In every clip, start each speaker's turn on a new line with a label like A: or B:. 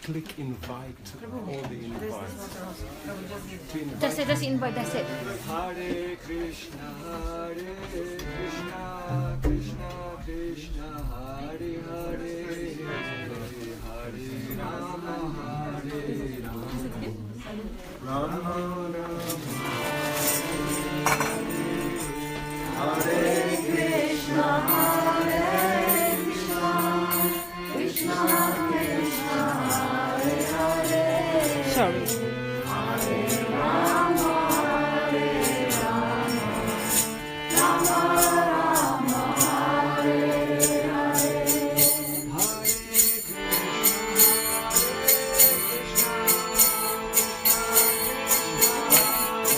A: click invite all the invites.
B: Just invite, that's it.
C: Hare Krishna, Krishna Krishna, Hare Hare, Hare Rama, Hare Rama, Rama Rama, Hare Krishna, Krishna Krishna, Hare Hare.
B: Sorry.
C: Hare Rama, Hare Rama, Rama Rama, Hare Hare. Hare Krishna, Krishna Krishna,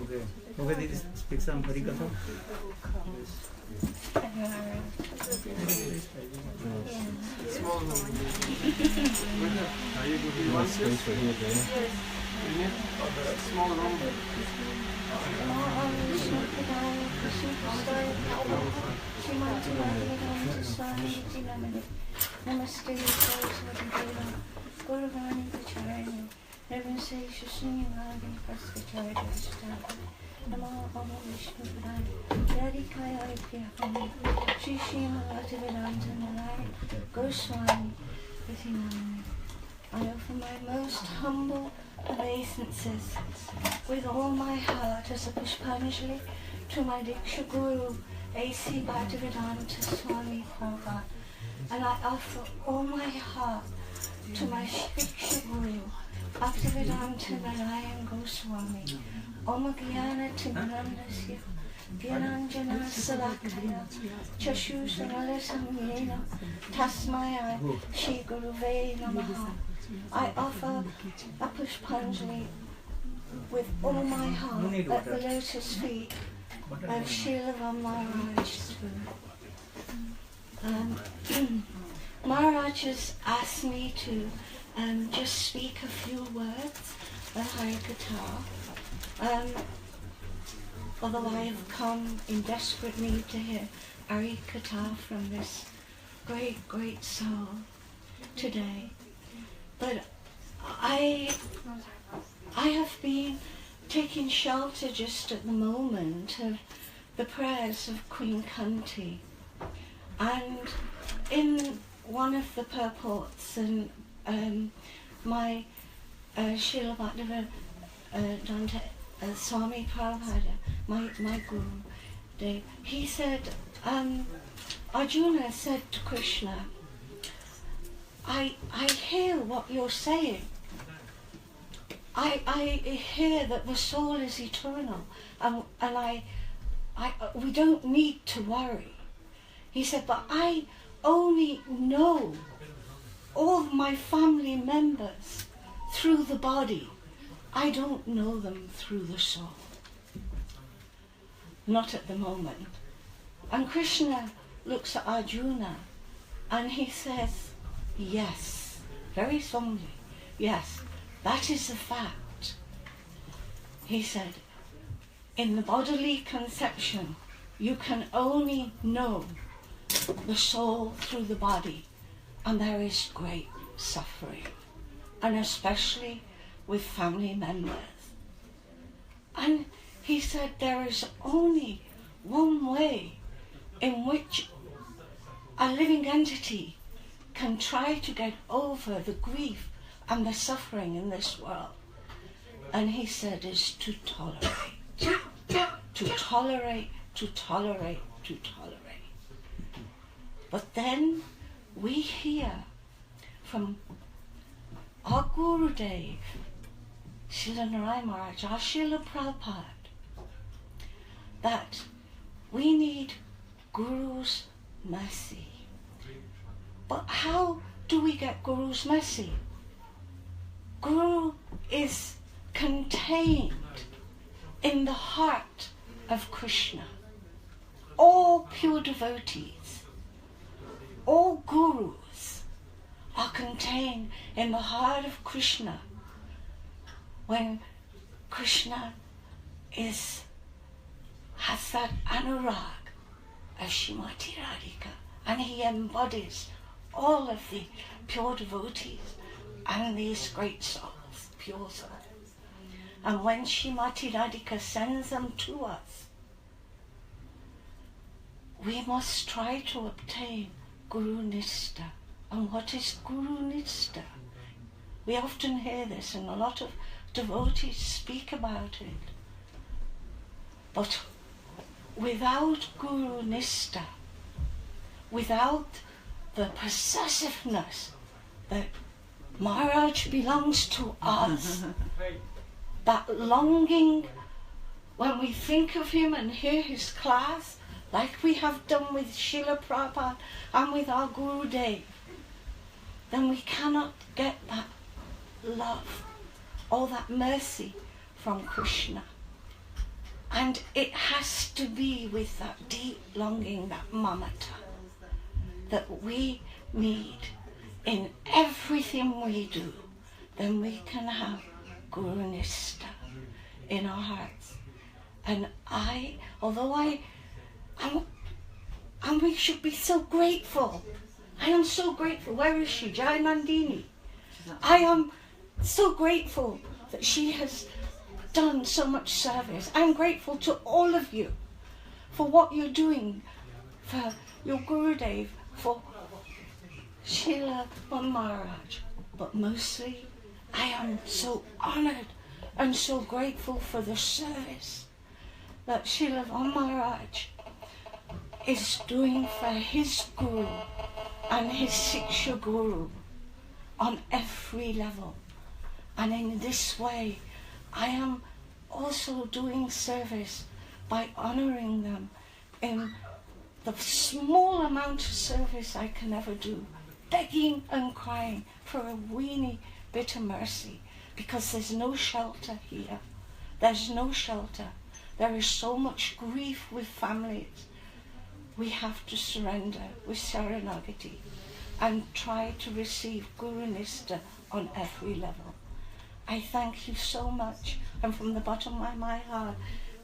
D: Okay. Okay, did you speak some Harikatha?
A: Small room. Are you good? You want this? Small room.
C: Namaste, Guruvani Pacharani, Reverend Say Shishini Magi, Paskachari Ashtar, Namo Om Vishnu Pradhan, Radhikaya Ityapani, Shri Srimati Vedanta Nalai, Goswami, Vitinamani. I offer my most humble obeisances with all my heart as a Pushpanjali to my Diksha Guru, A.C. Bhaktivedanta Swami Prabhupada. And I offer all my heart to my Diksha Guru, Bhaktivedanta Narayan Goswami, Om Gyana Timanandasya, Gyananjana Salakaya, Chashushanala Samyena, Tasmaya, Shri Guruve Namaha. I offer a Pushpanjali with all my heart at the lotus feet of Srila Maharaja. Maharaj has asked me to just speak a few words of Harikatha, although I have come in desperate need to hear Harikatha from this great, great soul today. But I have been taking shelter just at the moment of the prayers of Queen Kunti. And in one of the purports, and my Srila Bhaktivedanta Swami Prabhupada, my Guru, he said, Arjuna said to Krishna, I hear what you're saying. I hear that the soul is eternal, and we don't need to worry. He said, but I only know all of my family members through the body. I don't know them through the soul. Not at the moment. And Krishna looks at Arjuna and he says, yes, very solemnly, yes, that is a fact. He said, in the bodily conception, you can only know the soul through the body, and there is great suffering, and especially with family members. And he said there is only one way in which a living entity can try to get over the grief and the suffering in this world. And he said is to tolerate, to tolerate, to tolerate, to tolerate. But then we hear from our Gurudev, Srila Narayan Maharaj, our Srila Prabhupada, that we need Guru's mercy. But how do we get Guru's mercy? Guru is contained in the heart of Krishna. All pure devotees, all gurus are contained in the heart of Krishna when Krishna has that anurag of Srimati Radhika, and he embodies all of the pure devotees and these great souls, pure souls. And when Srimati Radhika sends them to us, we must try to obtain Guru Nishta. And what is Guru Nishta? We often hear this, and a lot of devotees speak about it. But without Guru Nishta, without the possessiveness that Maharaj belongs to us, that longing when we think of him and hear his class, like we have done with Srila Prabhupada and with our Gurudev, then we cannot get that love or that mercy from Krishna. And it has to be with that deep longing, that mamata, that we need in everything we do. Then we can have Guru Nistha in our hearts. And and we should be so grateful. I am so grateful. Where is she? Jai Nandini. I am so grateful that she has done so much service. I'm grateful to all of you for what you're doing, for your Gurudev, for Srila Maharaj. But mostly, I am so honoured and so grateful for the service that Srila Maharaj is doing for his Guru and his Siksha Guru on every level. And in this way, I am also doing service by honouring them in the small amount of service I can ever do, begging and crying for a weeny bit of mercy, because there's no shelter here. There's no shelter. There is so much grief with families. We have to surrender with Saranagati and try to receive Guru Nistha on every level. I thank you so much, and from the bottom of my heart,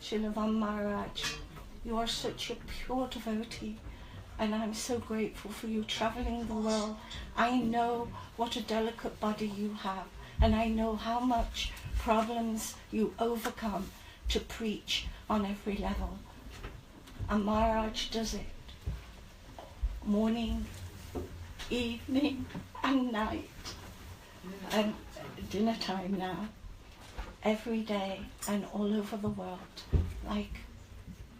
C: Srila Maharaj, you are such a pure devotee, and I'm so grateful for you travelling the world. I know what a delicate body you have, and I know how much problems you overcome to preach on every level. And Maharaj does it morning, evening and night, and dinner time now, every day and all over the world, like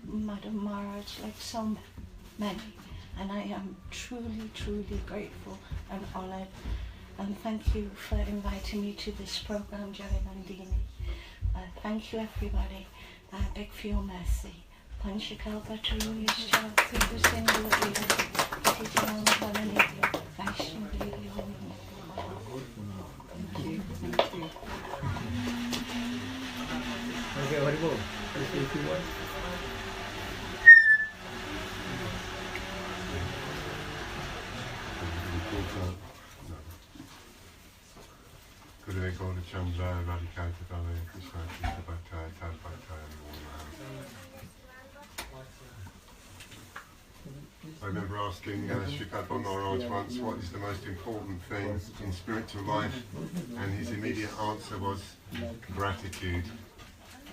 C: Madam Maharaj, like so many. And I am truly, truly grateful and honoured. And thank you for inviting me to this program, Jai Nandini. Thank you, everybody. I beg for your mercy. Panchakalpa Taruyascha Kripa Sindhu Patitanam Pavanebhyo Vaishnavebhyo Namo.
D: Thank you. Okay, Haribol. Let's say a few words.
A: Guru Gaura Chandra Radhikata Dale Krishna Krishna Bhattaya Tadbhattaya I remember asking Sripad Maharaj once what is the most important thing in spiritual life, and his immediate answer was gratitude,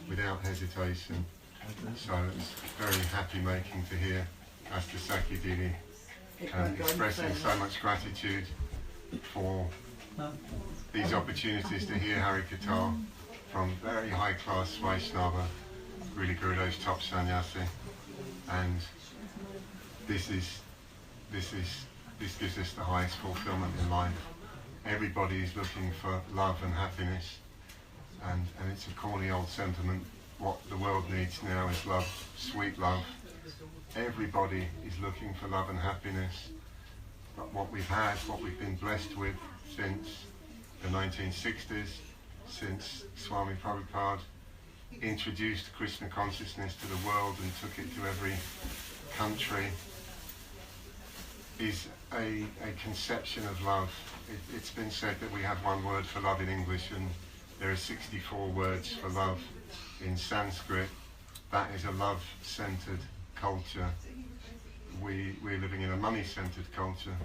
A: without hesitation. So it's very happy making to hear Master Saki Dini expressing so much gratitude for these opportunities to hear Harikatha from very high class Vaishnava, really Gurudev's top sannyasi, and this gives us the highest fulfillment in life. Everybody is looking for love and happiness, and it's a corny old sentiment. What the world needs now is love, sweet love. Everybody is looking for love and happiness, but what we've been blessed with since the 1960s, since Swami Prabhupada introduced Krishna consciousness to the world and took it to every country, is a conception of love. It's been said that we have one word for love in English, and there are 64 words for love in Sanskrit. That is a love-centered culture. We're living in a money-centered culture.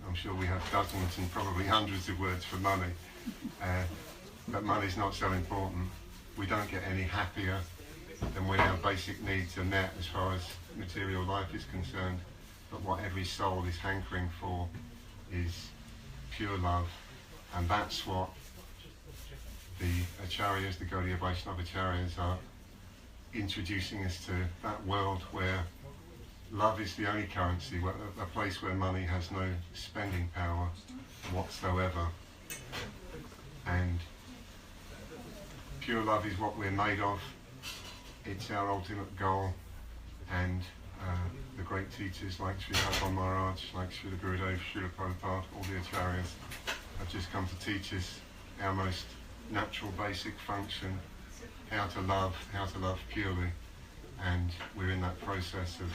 A: I'm sure we have dozens and probably hundreds of words for money, but money's not so important. We don't get any happier than when our basic needs are met as far as material life is concerned. But what every soul is hankering for is pure love, and that's what the Acharyas, the Gaudiya Vaishnava Acharyas, are introducing us to, that world where love is the only currency, a place where money has no spending power whatsoever. And pure love is what we're made of. It's our ultimate goal, and the great teachers like Sripad Maharaj, like Srila Gurudev, Srila Prabhupada, all the Acharyas have just come to teach us our most natural basic function, how to love purely, and we're in that process of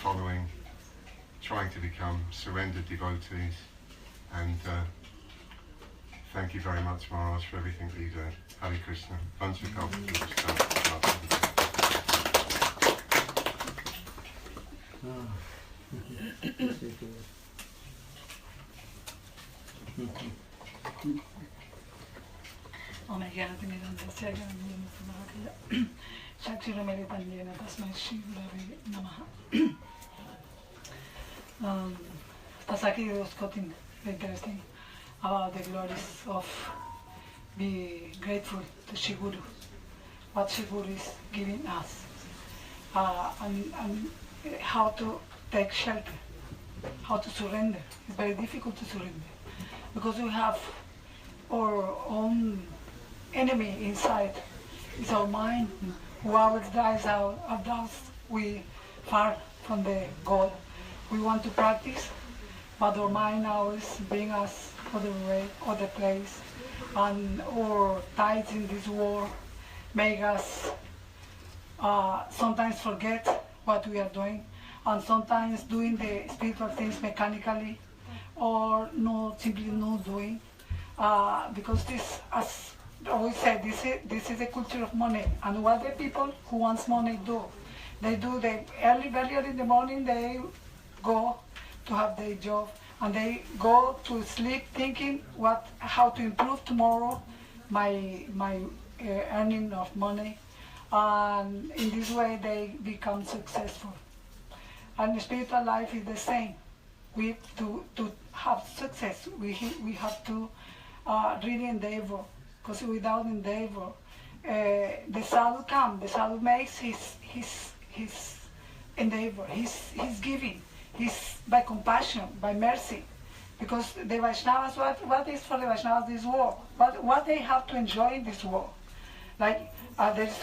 A: following, trying to become surrendered devotees. And thank you very much, Maharaj, for everything that you do. Hare Krishna.
E: Pasaki was quoting interesting about the glories of be grateful to Shri Guru, what Shri Guru is giving us, and how to take shelter, how to surrender. It's very difficult to surrender because we have our own enemy inside. It's our mind who always drives out of us. We far from the God. We want to practice, but our mind always brings us other way, other place, and our ties in this war make us sometimes forget what we are doing, and sometimes doing the spiritual things mechanically, or simply not doing, because this, as I always say, this is a culture of money, and what the people who wants money do, they do the very early in the morning, they go to have their job, and they go to sleep thinking how to improve tomorrow my earning of money, and in this way they become successful. And the spiritual life is the same. We to have success, we have to really endeavor, because without endeavor, the sadhu comes. The sadhu makes his endeavor, his giving. It's by compassion, by mercy, because the Vaishnavas, what is for the Vaishnavas this war? What they have to enjoy in this war? Like there's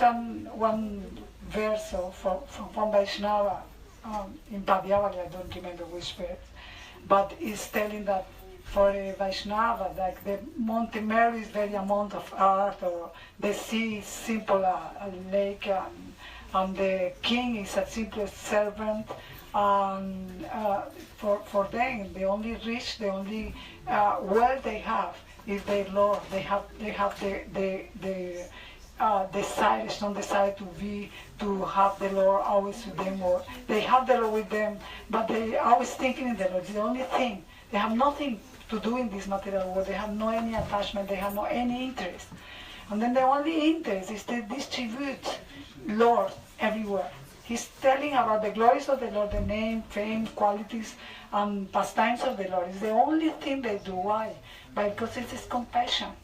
E: one verse from Vaishnava in Padhyavali, I don't remember which verse, but it's telling that for a Vaishnava, like the Monte Mary is very amount of art, or the sea is simple, a lake, and the king is a simple servant. For them, the only rich, the only wealth they have is their Lord. They have the desire, strong desire to have the Lord always with them, or they have the Lord with them, but they are always thinking in the Lord. It's the only thing. They have nothing to do in this material world. They have no any attachment. They have no any interest. And then the only interest is to distribute Lord everywhere. He's telling about the glories of the Lord, the name, fame, qualities, and pastimes of the Lord. It's the only thing they do. Why? Because it is compassion.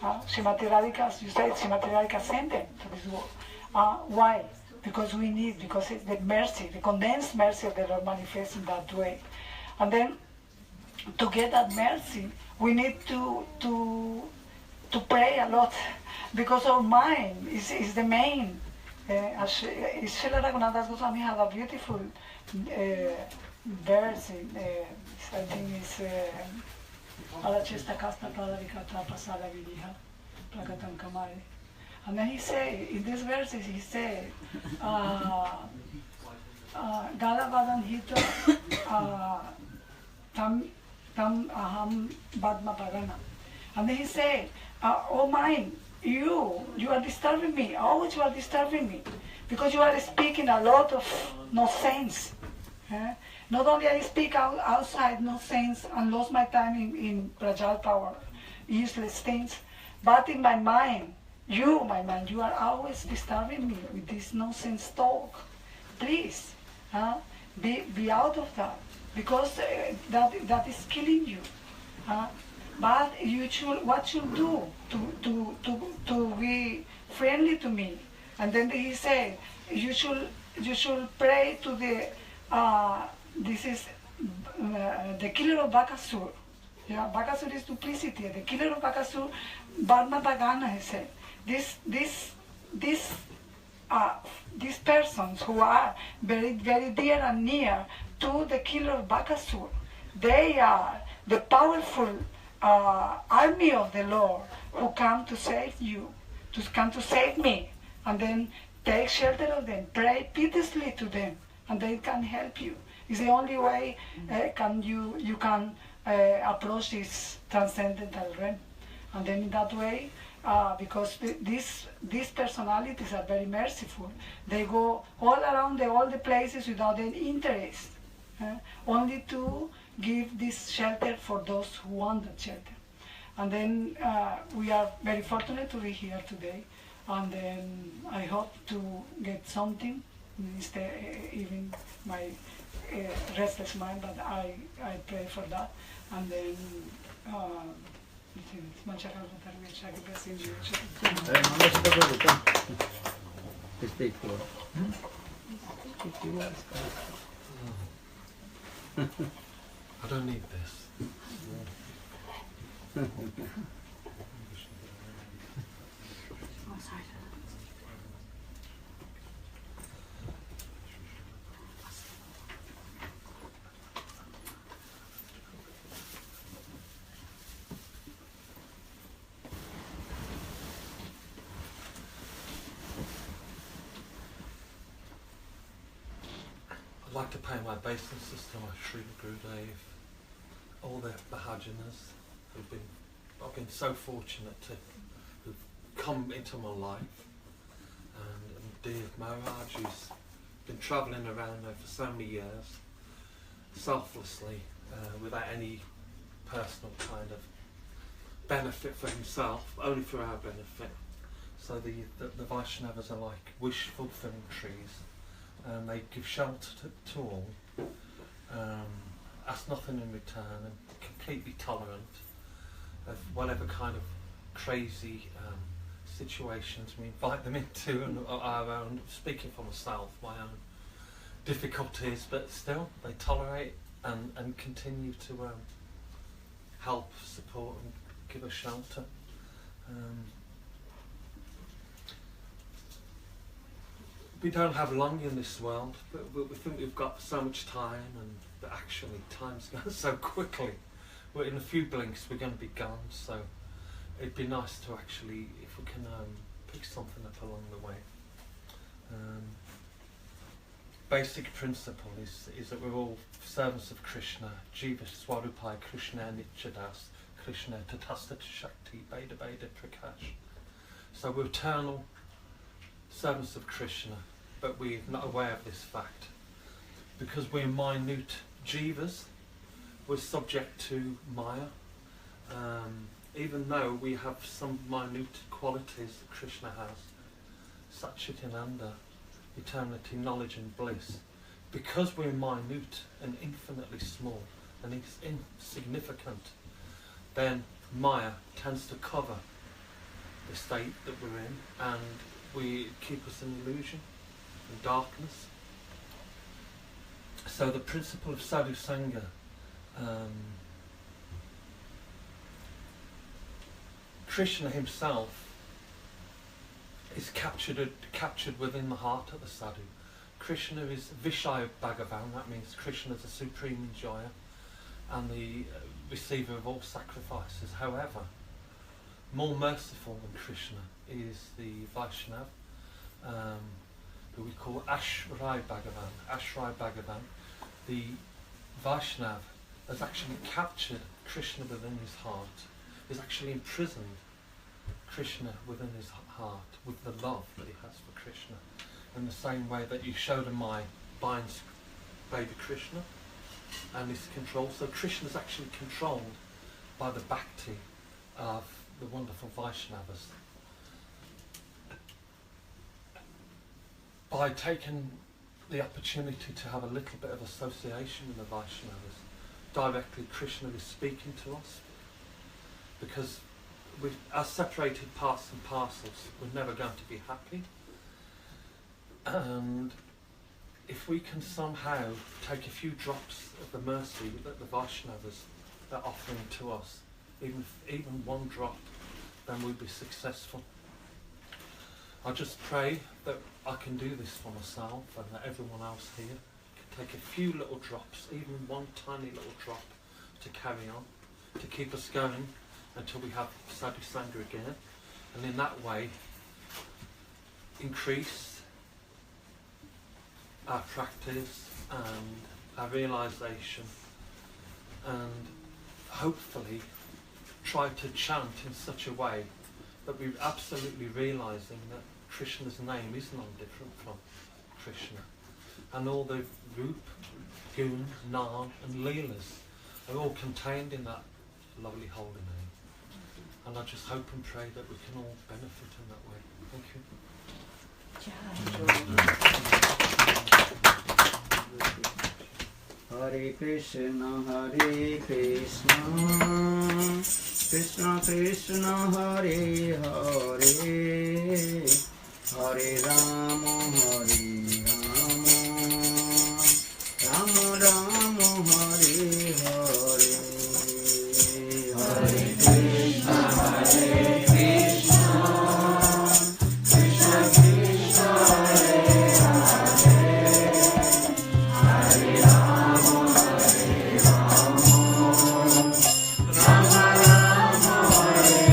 E: Srimati Radhika, as you said, Srimati Radhika sent them to this world. Why? Because we need, because it's the mercy, the condensed mercy of the Lord manifests in that way. And then, to get that mercy, we need to pray a lot, because our mind is the main. Srila Raghunatha Goswami has a beautiful verse, I think it's Alachesta Kasta Pradarikata Pasada Vidiha Prakatam Kamare. And then he say, in these verses he said, Galavadan Hito Tam Aham Badma Pagana. And then he said, oh mind, you are disturbing me, always you are disturbing me, because you are speaking a lot of nonsense. Not only I speak outside nonsense and lost my time in prajal power, useless things, but in my mind, you are always disturbing me with this nonsense talk. Please, be out of that, because that is killing you. But what should do to be friendly to me? And then he said, you should pray to the this is the killer of Bakasur. Yeah, Bakasur is duplicity. The killer of Bakasur, Varna Bhagana, he said. These persons who are very, very dear and near to the killer of Bakasur, they are the powerful army of the Lord who come to save you. to come to save me. And then take shelter of them, pray piteously to them, and they can help you. It's the only way you can approach this transcendental realm. And then in that way, because these personalities are very merciful, they go all around all the places without any interest, only to give this shelter for those who want that shelter. And then we are very fortunate to be here today, and then I hope to get something, instead, even my restless mind, but I pray for that. And then
D: Speak for if you want.
F: I don't need this. I'd like to pay my obeisances to my Sri Gurudev, all the Maharajas I've been so fortunate who've come into my life, and dear Maharaj, who's been travelling around now for so many years, selflessly, without any personal kind of benefit for himself, only for our benefit. So the Vaishnavas are like wish-fulfilling trees, and they give shelter to all, ask nothing in return, and completely tolerant of whatever kind of crazy situations we invite them into, and our own, speaking for myself, my own difficulties, but still they tolerate and continue to help, support and give us shelter. We don't have long in this world, but we think we've got so much time, but actually time's going so quickly. Well, in a few blinks we're going to be gone, so it'd be nice to actually, if we can pick something up along the way. Basic principle is that we're all servants of Krishna, Jiva Swarupai Krishna Nichadas, Krishna Tatastata Shakti Beda Beda Prakash. So we're eternal servants of Krishna, but we're not aware of this fact. Because we're minute jivas, we're subject to Maya, even though we have some minute qualities that Krishna has, Satchitananda, eternity, knowledge and bliss. Because we're minute and infinitely small and insignificant, then Maya tends to cover the state that we're in, and we keep us in illusion and darkness. So the principle of sadhu sangha, Krishna himself is captured within the heart of the sadhu. Krishna is Vishaya Bhagavan, that means Krishna is the supreme enjoyer and the receiver of all sacrifices. However, more merciful than Krishna is the Vaishnava, who we call Ashray Bhagavan. Ashray Bhagavan, the Vaishnava, has actually captured Krishna within his heart, is actually imprisoned Krishna within his heart with the love that he has for Krishna, in the same way that Yashodamai binds baby Krishna and is controlled. So Krishna is actually controlled by the bhakti of the wonderful Vaishnavas. By taking the opportunity to have a little bit of association with the Vaishnavas, directly Krishna is speaking to us, because as separated parts and parcels, we're never going to be happy. And if we can somehow take a few drops of the mercy that the Vaishnavas are offering to us, even one drop, then we'll be successful. I just pray that I can do this for myself, and that everyone else here can take a few little drops, even one tiny little drop, to carry on, to keep us going until we have sadhu sangha again. And in that way, increase our practice and our realisation, and hopefully try to chant in such a way that we're absolutely realising that Krishna's name is none different from Krishna, and all the Roop, Gun, Nam and Leelas are all contained in that lovely holy name. And I just hope and pray that we can all benefit in that way. Thank you.
D: Hare Krishna, Krishna Krishna, Hare Hare, Hare Rama, Rama Rama, Hare Hare, Hare Krishna, Hare Krishna, Krishna Krishna, Hare Hare, Hare Rama, Rama Rama, Hare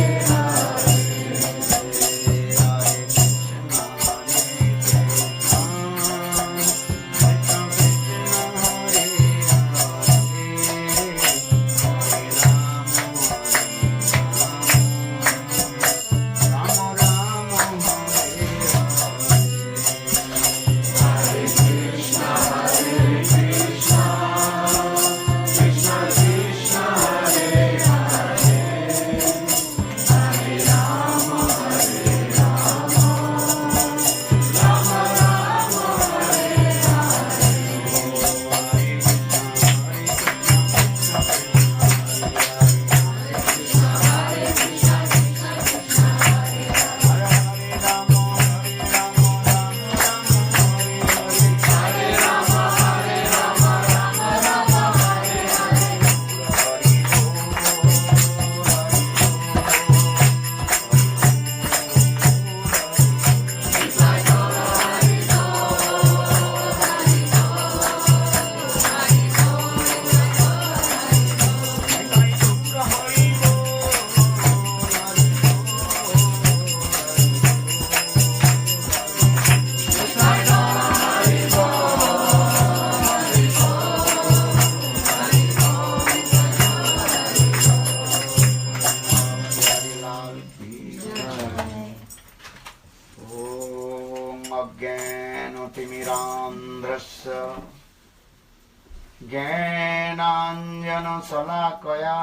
G: ज्ञानाञ्जनशलाकया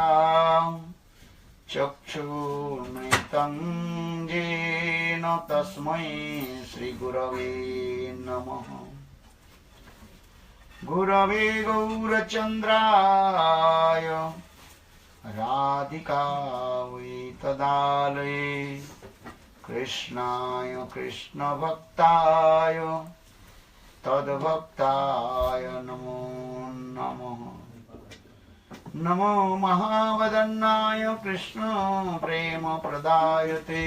G: चक्षुर्मृतं येन तस्मै श्रीगुरवे नमः। गुरवे गौरचन्द्राय राधिकायै तदालये कृष्णाय कृष्णभक्ताय तद्भक्ताय नमो नमः। नमो महावदन्नाय कृष्ण प्रेम प्रदायते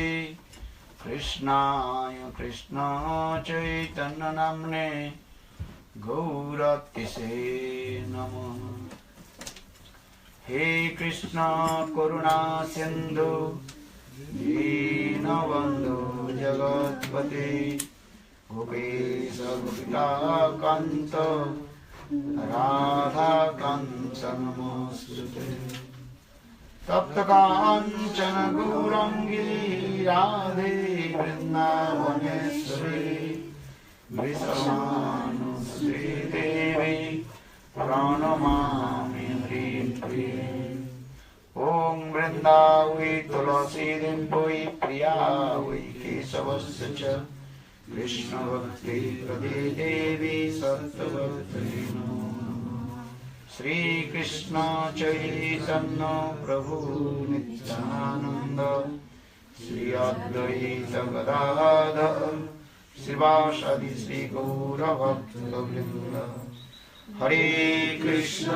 G: कृष्णाय कृष्ण चैतन्य नाम्ने गौरतिसे नमः। हे कृष्ण करुणा सिन्धु दीनबन्धु जगत्पते गोपेश गोपिकान्त राधाकान्त नमोस्तुते। तप्तकाञ्चन गौराङ्गी राधे वृन्दावनेश्वरी वृषभानुसुते देवी प्रणमामि हरिप्रिये। ॐ वृन्दावै तुलसी वै प्रिया वै केशवस्य च कृष्ण भक्ति प्रदे देवी सत्यवती श्री कृष्ण चैतन्य प्रभु नित्यानंद श्री अद्वैत गदाधर श्रीवासादि श्री गौर भक्तवृंद। हरे कृष्ण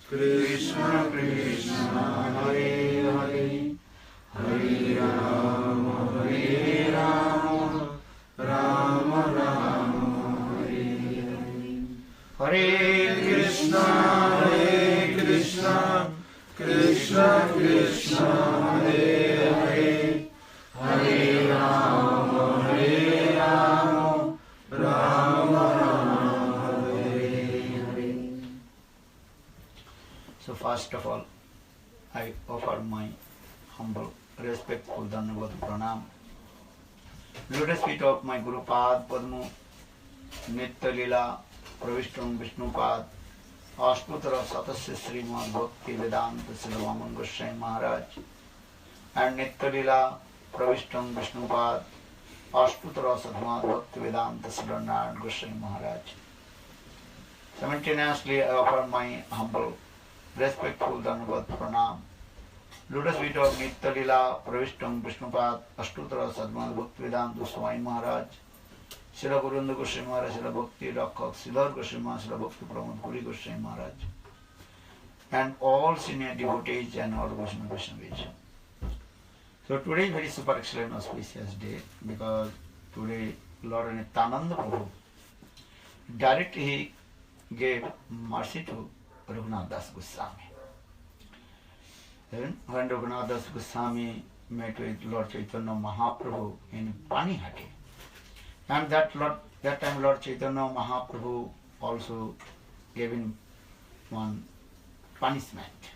G: कृष्ण कृष्ण हरे हरे हरे राम राम राम हरे हरे। हरे Krishna Krishna Krishna Hare Hare First of all, I offer my humble, respectful Dandavat Pranam. Lotus feet of my Guru Pad Padmu, Nitya Lila, Pravishtam Vishnupad, Ashputra Satasya Srimad Bhakti Vedanta Siddhavaman Goswami Maharaj, and Nitya Lila, Pravishtam Vishnupad, Ashputra Sadhmad Bhakti Vedanta Siddhavaman Goswami Maharaj. Simultaneously, I offer my humble, respectful Dandavat Pranam. Lotus feet of Nitya Lila, Pravishtam Vishnupad, Ashtutra Sadhmad Bhakti Vedanta Goswami Maharaj, Srila Gurunda Goswami Maharaj, Srila Bhakti Rakhak, Sridhar Goswami Maharaj, Srila Bhakti Pramod Puri Goswami Maharaj, and all senior devotees and all Vaishnavis. So today is very super excellent auspicious day because today Lord Nityananda Prabhu directly he gave mercy to Raghunatha Das Goswami. Then when Raghunatha Das Goswami met with Lord Chaitanya Mahaprabhu in Panihati, and that time Lord Chaitanya Mahaprabhu also gave him one punishment.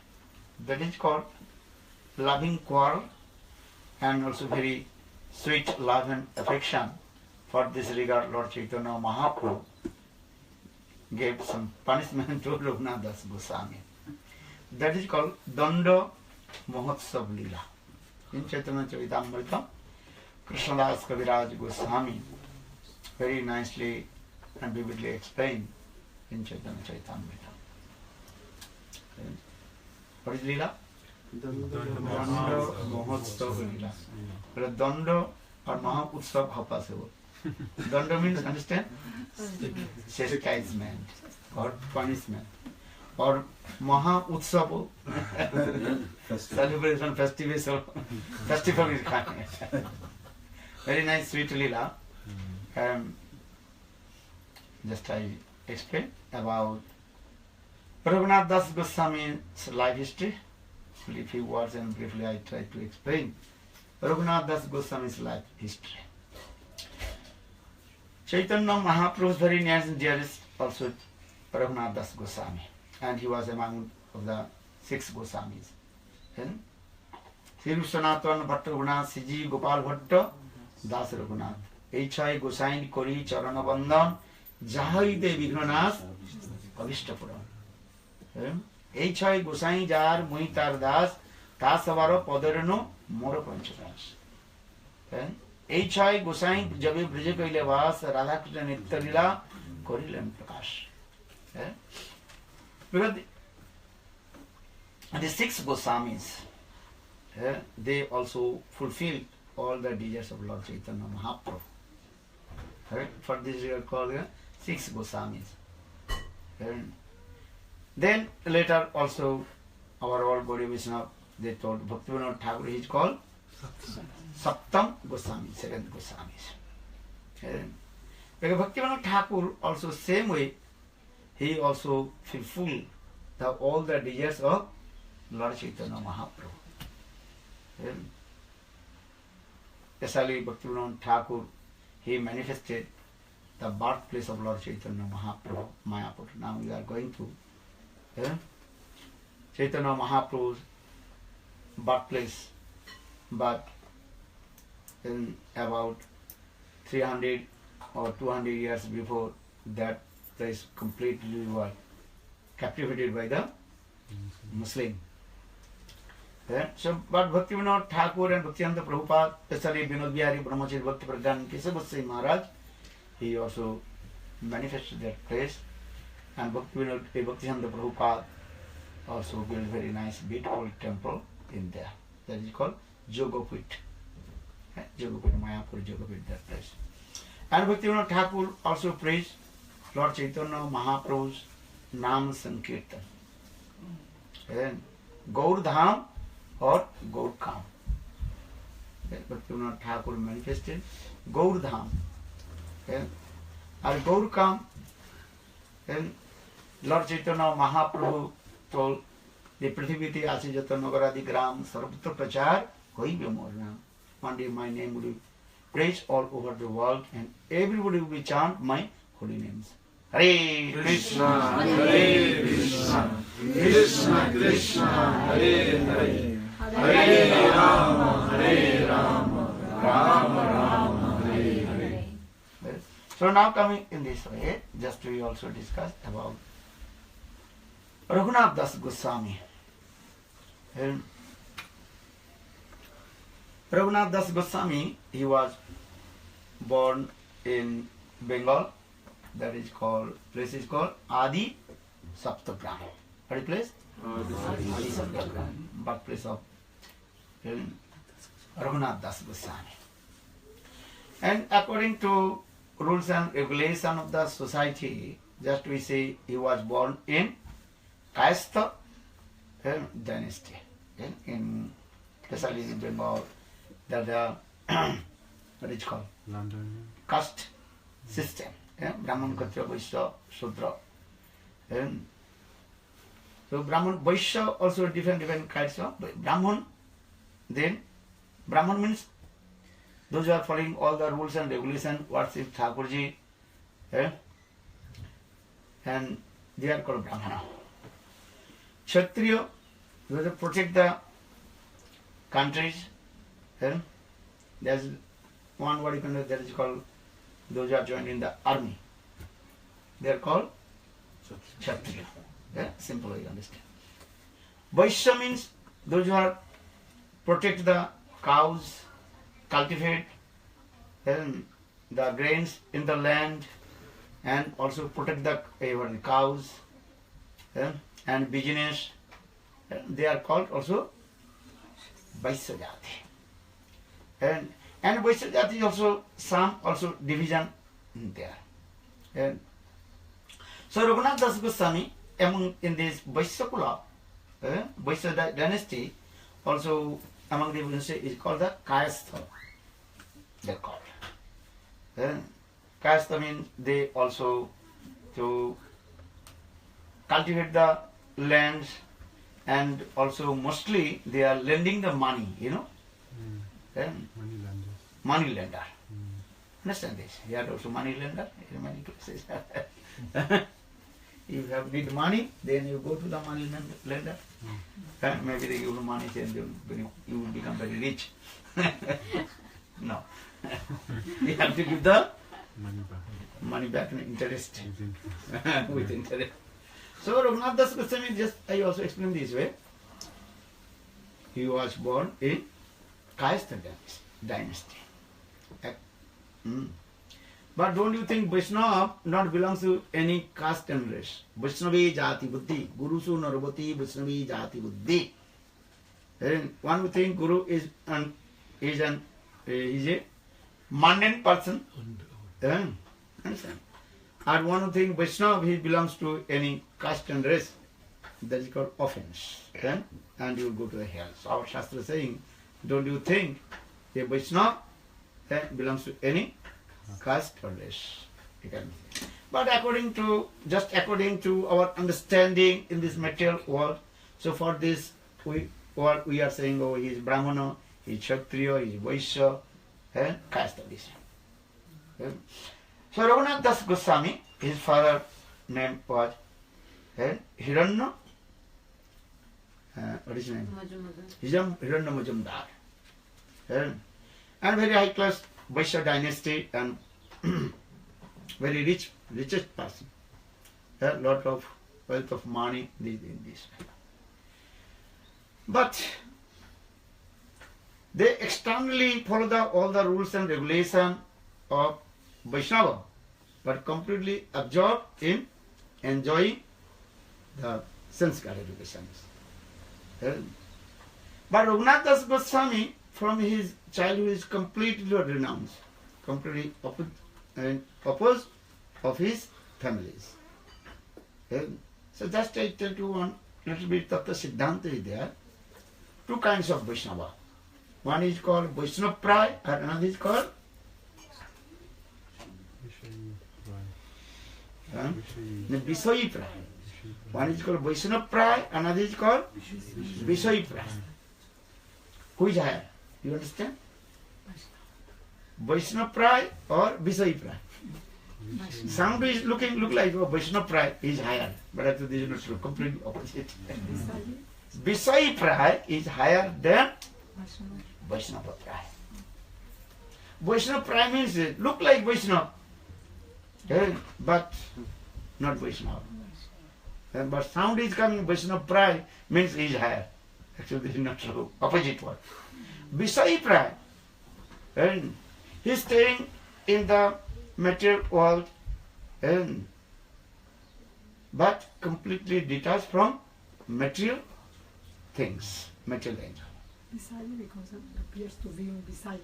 G: That is called loving quarrel and also very sweet love and affection. For this regard, Lord Chaitanya Mahaprabhu gave some punishment to Raghunatha Das Goswami. That is called Danda Mahotsav Lila. In Chaitanya Charitamrita, Krishnadas Kaviraj Goswami very nicely and vividly explained in Chaitanya Charitamrita. Okay. What is Lila? Danda Mahotsav Lila. But Danda or Mahotsav Hapasava. Danda means, understand? Chastisement or punishment. Or Maha Utsav, celebration, festival is coming. Very nice, sweet Lila. Just I explain about Raghunatha Das Goswami's life history. Only few words and briefly I try to explain Raghunatha Das Goswami's life history. Chaitanya Mahaprabhu's very near and dearest also Raghunatha Das Goswami, and he was among of the 6 Goswamis. Then Sri Sanatana Bhatta Raghunatha Siji Gopal Bhatta Das Raghunath Eichai Gosain Kori Charana Bandhan Jahai De Vignanas Avishtapuram Eichai Gosain Jar Muitar Das Tasavara Padarano Mora Panchadas. Then Eichai Gosain Jabe Brije Kaile Vas Radha Krishna Nitya Lila Korilam Prakash. Because the 6 Goswamis, they also fulfilled all the desires of Lord Chaitanya Mahaprabhu. Right? For this we are called 6 Goswamis. Then later also our old Gauri Vaishnava, they told Bhaktivinoda Thakur is called Saptam Goswami, 7th Goswamis. Because Bhaktivinoda Thakur also same way, he also fulfilled all the desires of Lord Chaitanya Mahaprabhu. Especially Bhaktivinoda Thakur, he manifested the birthplace of Lord Chaitanya Mahaprabhu, Mayapur. Now we are going to Chaitanya Mahaprabhu's birthplace, but in about 300 or 200 years before that place completely was captivated by the Muslim. So, but Bhaktivinoda Thakur and Bhaktivedanta Prabhupada, especially Vinod Bihari Brahmacharya Bhakti Pradhan Kesava Goswami Maharaj, he also manifested that place, and Bhaktivedanta Prabhupada also built very nice, beautiful temple in there. That is called Jogapit. Jogapit, Mayapur, Jogapit, that place. And Bhaktivinoda Thakur also praised Lord Chaitanya Mahaprabhu's Nam Sankirtan. And Gaur Dham or Gaur Kam. Bhaktivinoda Thakur manifested Gaur Dham. And Gaur Kam, then Lord Chaitanya Mahaprabhu told the Prithiviti Asijata Nagaradi Gram Sarvatra Prachar Hoi Vyamorna. One day my name will be praised all over the world and everybody will chant my holy names. Hare
D: Krishna, Hare Krishna, Krishna Krishna, Hare Hare, Hare Rama, Rama Rama, Hare Hare.
G: So now coming in this way, just we also discussed about Raghunatha Das Goswami. And Raghunatha Das Goswami, he was born in Bengal. That is called, place is called Adi Saptagram. What is place? Adi Saptagram, birthplace of Raghunatha Das Goswami. And according to rules and regulation of the society, just we say he was born in Kayastha dynasty, in especially in Bengal, that what is called caste system, Brahman, Kshatriya, Vaishya, Shudra. So Brahman, Vaishya also different kinds of Brahman. Then Brahman means those who are following all the rules and regulations, worship Thakurji, and they are called Brahmana. Kshatriya, those who protect the countries, there's one word you can know that is called, those who are joined in the army, they are called Kshatriya. Simple you understand. Vaishya means those who are protect the cows, cultivate the grains in the land, and also protect the cows and business. They are called also Vaishya Jati. And Vaishya Jati is also some also division there. So Raghunatha Das Goswami, among in this Vaishya Kula, Vaishya dynasty, also among the is called the Kayastha. They are called. Kayastha means they also to cultivate the lands, and also mostly they are lending the money, money lender. Understand this? You are also money lender in many places. If you have need money, then you go to the money lender. Maybe they give you money and you will become very rich. No. You have to give the money back in interest. With interest. So Raghunatha Das Goswami, just I also explained this way. He was born in Kayastha dynasty. But don't you think Vaishnava not belongs to any caste and race? Vaishnavi Jati Buddhi, Guru Su Narvati Vaishnavi Jati Buddhi. And one would think Guru is a mundane person. Understand? And one would think Vaishnava, he belongs to any caste and race. That is called offense. And you will go to the hell. So our Shastra is saying, don't you think a Vaishnava belongs to any caste or race? But according to our understanding in this material world, so for this we are saying, oh, he is Brahmana, he is Kshatriya, he is Vaishya, caste tradition. So Raghunatha Das Goswami, his father name was Hiranya, what is his name? Hiranya Majumdar. And very high class Vaishya dynasty, and very richest person. A lot of wealth of money in this way. But they externally follow all the rules and regulations of Vaishnava, but completely absorbed in enjoying the sense gratifications. But Raghunatha Das Goswami, from his childhood, is completely renounced, completely opposed of his families. So just I tell you one little bit of the Siddhanta is there. Two kinds of Vaishnava. One is called Vaishnava Pray, and another is called Visayi Pray. One is called Vaishnava Pray, another is called Visayi Pray. Who is higher? You understand? Vaishnava Pray or Visayi Pray? Sound is look like Vaishnava Pray is higher, but actually this is not true, completely opposite. Visai Pray is higher than Vaishnava Pray. Vaishnava Pray means look like Vaishnava, but not Vaishnava. But sound is coming, Vaishnava Pray means is higher. Actually this is not true, opposite one. Visai Pray, and he is staying in the material world, but completely detached from material things, material angel.
E: Visai because it appears to be Visai.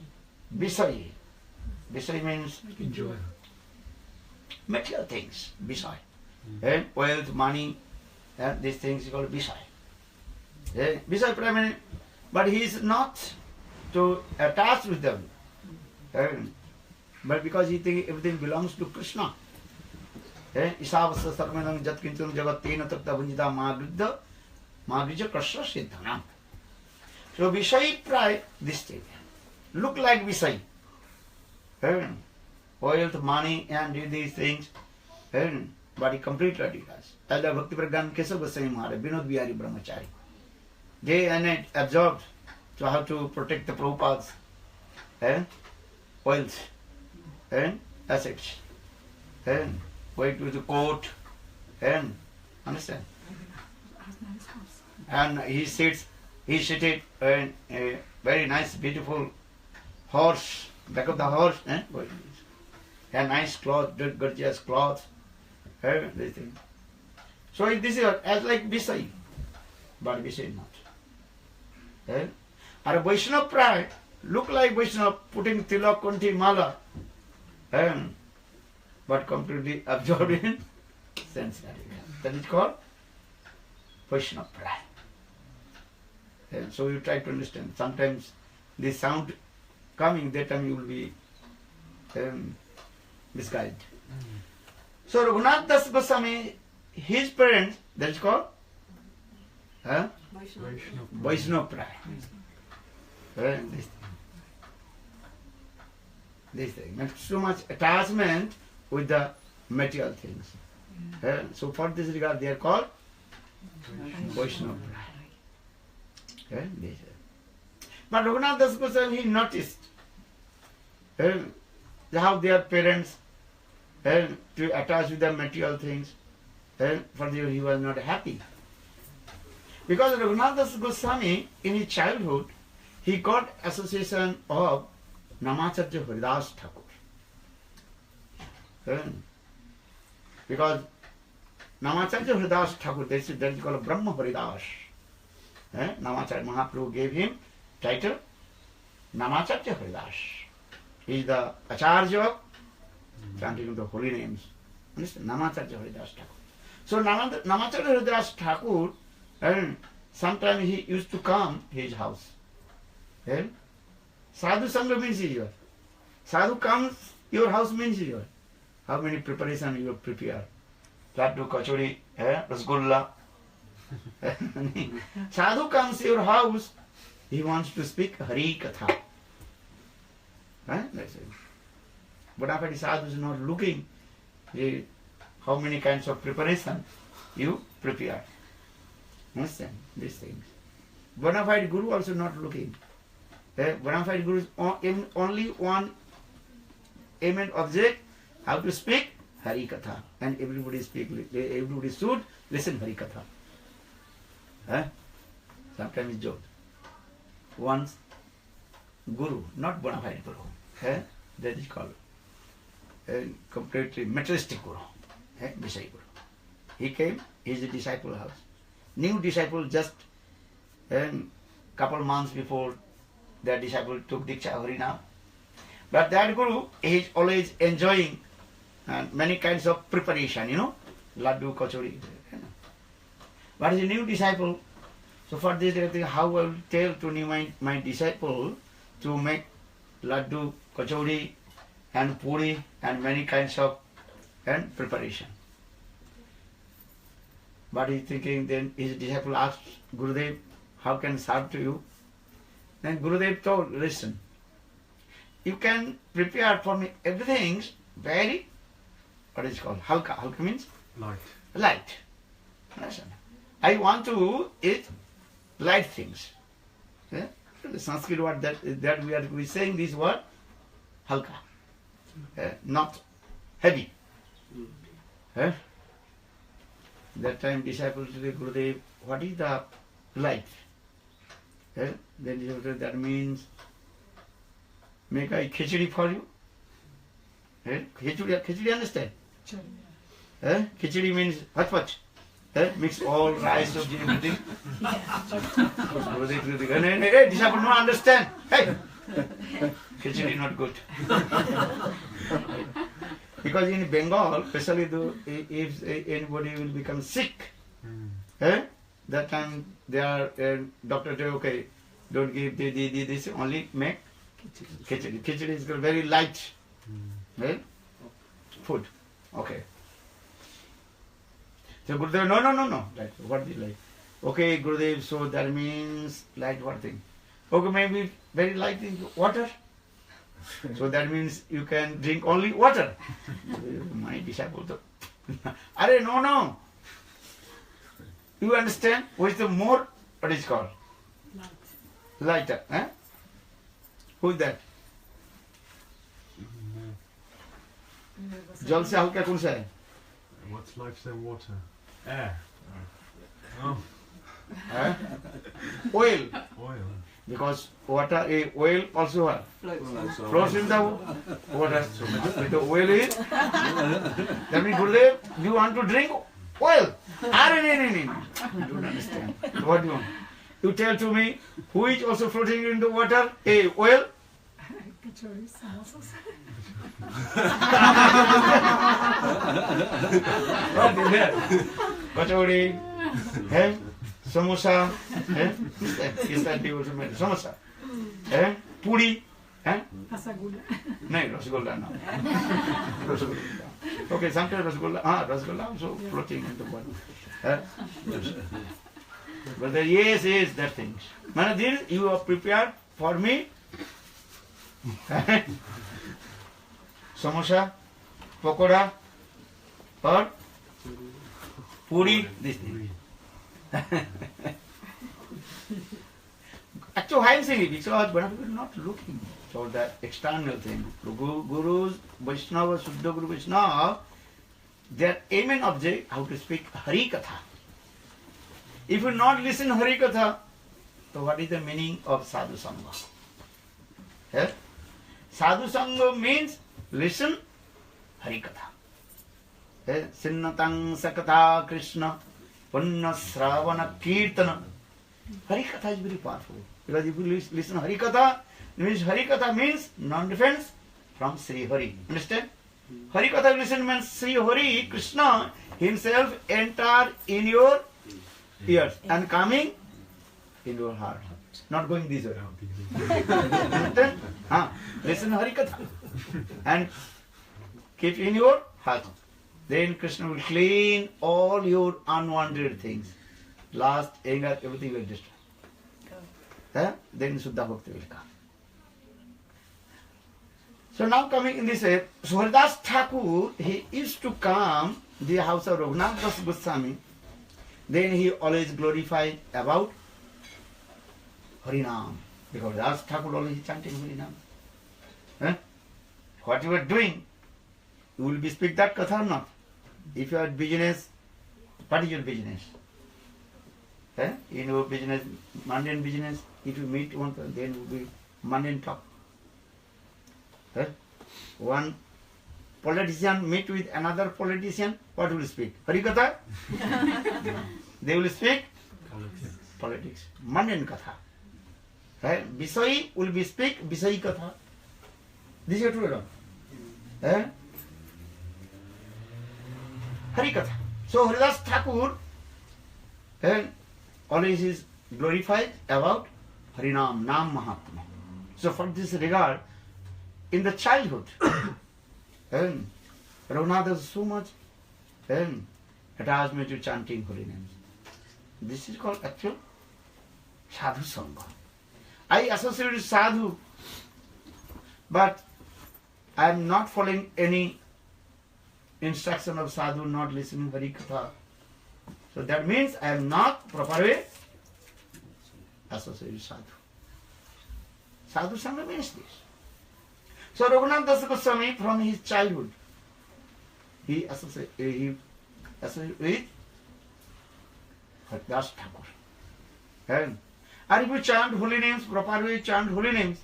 G: Visai. Visai means
F: Enjoy.
G: material things, Visai. And wealth, money, and these things is called Visai. Visai Pramani, but he is not to attach with them. But because he thinks everything belongs to Krishna. Isavasa sarvanam jat kincham jagat tena takta vanjita magrudha magrija krishna siddhanam. So Visai Pray, this thing. Look like Visai. Wealth, money, and these things. But he completely detached. As the Bhakti Pragyan Keshav Goswami Maharaj, Vinod Bihari Brahmachari. Day and night absorbed to how to protect the Prabhupada's wealth and assets. Wait with the court and understand. And he seated a very nice, beautiful horse, back of the horse, and nice cloth, gorgeous cloth, this thing. So this is as like Visai, but Visai not. Or Vaishnava Pray, look like Vaishnava, putting tilak, kunti, mala, but completely absorbed in sense. That is called Vaishnava Pray. So you try to understand. Sometimes the sound coming, that time you will be misguided. So Raghunatha Das Goswami, his parents, that is called Vaishnava Pray. This thing. Not so much attachment with the material things. So for this regard they are called Vaishnava Pray. But Raghunatha Das Goswami, he noticed how their parents to attach with the material things. For this he was not happy. Because Raghunatha Das Goswami, in his childhood, he got association of Namacharya Haridas Thakur. Because Namacharya Haridas Thakur, that is called Brahma Haridas. Namacharya Mahaprabhu gave him title Namacharya Haridas. He is the Acharya of chanting the holy names. Understand? Namacharya Haridas Thakur. So Namacharya Haridas Thakur, sometimes he used to come to his house. Sadhu Sangha means your. Sadhu comes, your house means your. How many preparation you prepare? Laddu, kachori, rasgulla. Sadhu comes to your house, he wants to speak Hari Katha. That's it. But after sadhu is not looking, how many kinds of preparation you prepare. Understand these things. Bona fide Guru also not looking. Bona fide Guru is only one aim and object, how to speak Hari Katha. And everybody should listen Hari Katha. Sometimes it's joke. Once Guru, not bona fide Guru. That is called completely materialistic Guru. Visai Guru. He came, he is a disciple house. New disciple just couple months before their disciple took Diksha Harinam. But that Guru is always enjoying many kinds of preparation, laddu, kachori. But is a new disciple. So for this, how I will tell to my disciple to make laddu, kachori, and puri, and many kinds of preparation. But he is thinking, then his disciple asked Gurudev, how can I serve to you? Then Gurudev told, listen, you can prepare for me everything very what is called halka. Halka means
F: Light.
G: light. Understand? I want to eat light things. Yeah? The Sanskrit word that we are saying this word halka, not heavy. That time disciples to the Gurudev, what is the light? Then disciples said, that means make a khichdi for you. Khichdi understand? Khichdi means hachpach. Mix all rice of everything. Hey, disciple don't understand. Hey, khichdi not good. Because in Bengal, especially if anybody will become sick, that time they are doctor say, okay, don't give this, only make khichdi. Khichdi is very light food. Okay. So Gurudev, no. Like, what is light? Okay, Gurudev, so that means light what thing? Okay, maybe very light is water. So that means you can drink only water. My disciple, Are no. You understand? What is the more, what is called? Lighter. Who is that? Jal se halka kaun sa hai?
F: What's lighter than water? Air. Oh.
G: Oil.
F: Oil.
G: Because water, oil also flows in the water. So with the oil is, that means Gurudev, you want to drink oil? No. You don't understand. What do you want? You tell to me, who is also floating in the water? Oil? Kachori, samosa, is that the ultimate samosa? Puri,
E: Rasgulla.
G: No, rasgulla no. Okay, sometimes rasgulla also floating in the water. But yes, that thing. Manadil, you are prepared for me? Samosa, pakoda, or puri, this thing. Actually, why I am saying it? Because we are not looking for that external thing. Gurus, Vaishnava, Suddha Guru Vaishnava, their aim and object, how to speak Hari Katha. If you not listen Hari Katha, so what is the meaning of Sadhu Sangha? Sadhu Sangha means listen Hari Katha. Sinnatang Sakatha Krishna Punna Sravana Kirtana. Hari Katha is very powerful. Because if you listen Hari Katha, Hari Katha means non-defense from Sri Hari. Understand? Hari Katha listen means Sri Hari, Krishna himself enter in your ears and coming in your heart. Not going this way. Understand? Listen Hari Katha and keep in your heart. Then Krishna will clean all your unwanted things. Lust, anger, everything will destroy. Then Suddha Bhakti will come. So now coming in this way, Haridas Thakur, he used to come the house of Raghunatha Goswami. Then he always glorified about Harinam. Because Haridas Thakur always chanting Harinam. What you are doing, you will be speak that katha or not? If you are business, what is your business? In your business, mundane business, if you meet one person, then it will be mundane talk. One politician meet with another politician, what will speak? Harikatha? They will speak politics. Mundane katha. Visai will be speak Visai katha. This is true or not? Harikatha. So Haridas Thakur always is glorified about Harinam, Nam Mahatma. So for this regard, in the childhood, Raghunatha is so much attachment to chanting holy names. This is called actual Sadhu Sangha. I associate with Sadhu, but I am not following any instruction of sadhu, not listening Hari Katha. So that means I am not proper way associated with sadhu. Sadhu Sangha means this. So Raghunatha Goswami from his childhood, he associated with Das Thakur. And if you chant holy names, proper way chant holy names,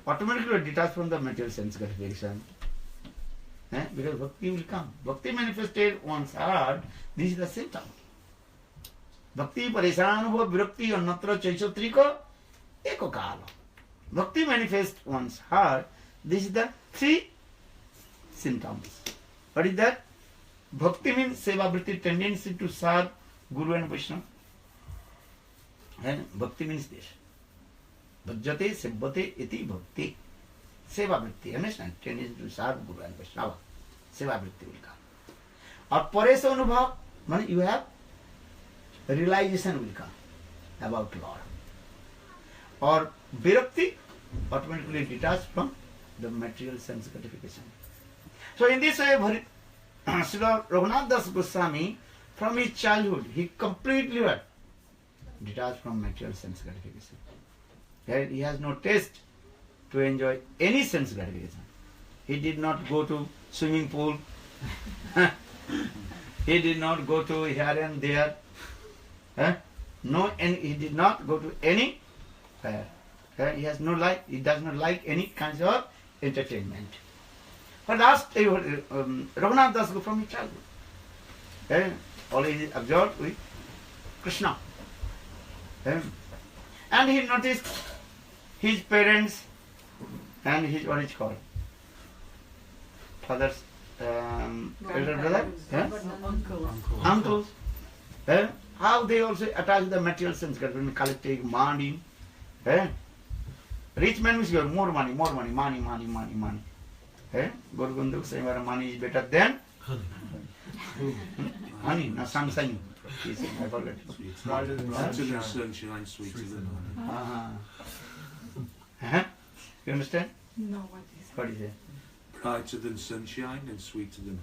G: automatically detach from the material sense gratification. Because bhakti will come. Bhakti manifested one's heart, this is the symptom. Bhakti parishanubha virakti annatra chaisatrika eko kala. Bhakti manifests one's heart, this is the three symptoms. What is that? Bhakti means seva vritti, tendency to serve Guru and Vaishnava. And bhakti means this. Bhajate sebbate iti bhakti. Seva vritti, understand? Tendency to serve Guru and Vaishnava. Seva vritti will come. Or paresa anubhav, means you have realization will come about Lord. Or virakti, automatically detached from the material sense gratification. So in this way, Srila Raghunatha Goswami, from his childhood, he completely detached from material sense gratification. He has no taste to enjoy any sense gratification. He did not go to swimming pool. He did not go to here and there. No, and he did not go to any fair. He has no like. He does not like any kinds of entertainment. But asked Raghunatha Das from his childhood, always absorbed with Krishna. And he noticed his parents and his, what is called, father's elder brother, uncles, how they also attach the material sense, collecting money. Rich man means you have more money, money. Guru Gandhuk saying money is better than honey, not sunshine. He said, I forgot.
D: Brighter than sunshine, sweeter than honey.
G: You understand?
E: No, what is
G: What is it?
D: Brighter than sunshine and sweeter than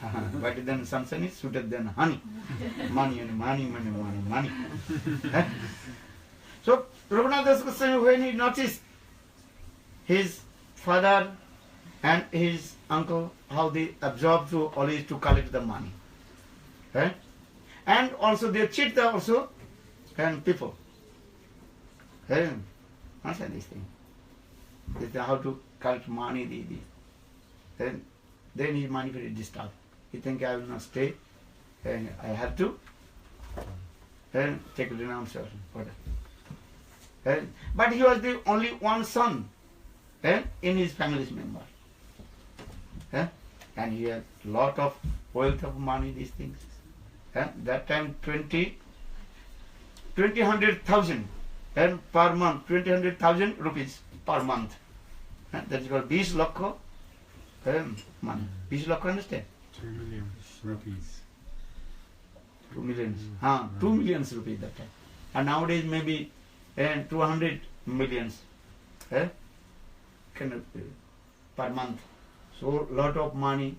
D: honey.
G: Better than sunshine is sweeter than honey. Money. So Raghunatha Goswami, when he noticed his father and his uncle, how they absorb to always to collect the money, and also they cheat the also and people. Understand this thing? This is how to collect money. Then his money very disturbed. He think I will not stay, and I have to take renunciation for that. But he was the only one son in his family's member. And he had lot of wealth of money, these things. That time 100,000 per month, 100,000 rupees per month. That is called 20 lakh money. 20 lakh, understand?
A: 2 million rupees.
G: 2 millions. 2 millions rupees that time. And nowadays maybe 200 millions per month. So lot of money,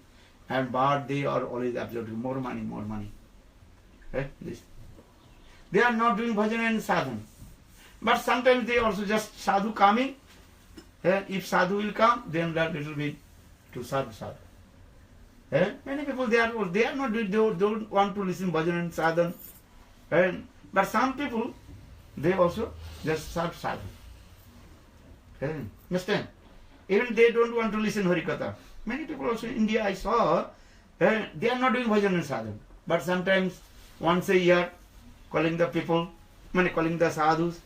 G: and but they are always absorbing more money. This. They are not doing bhajan and sadhana. But sometimes they also just sadhu coming. If sadhu will come, then that little bit to sadhu. Many people they are not doing, they don't want to listen bhajan and sadhana. But some people they also just sadhu. Understand? Even they don't want to listen Harikatha. Many people also in India I saw, they are not doing bhajan and sadhana. But sometimes once a year calling the people, calling the sadhus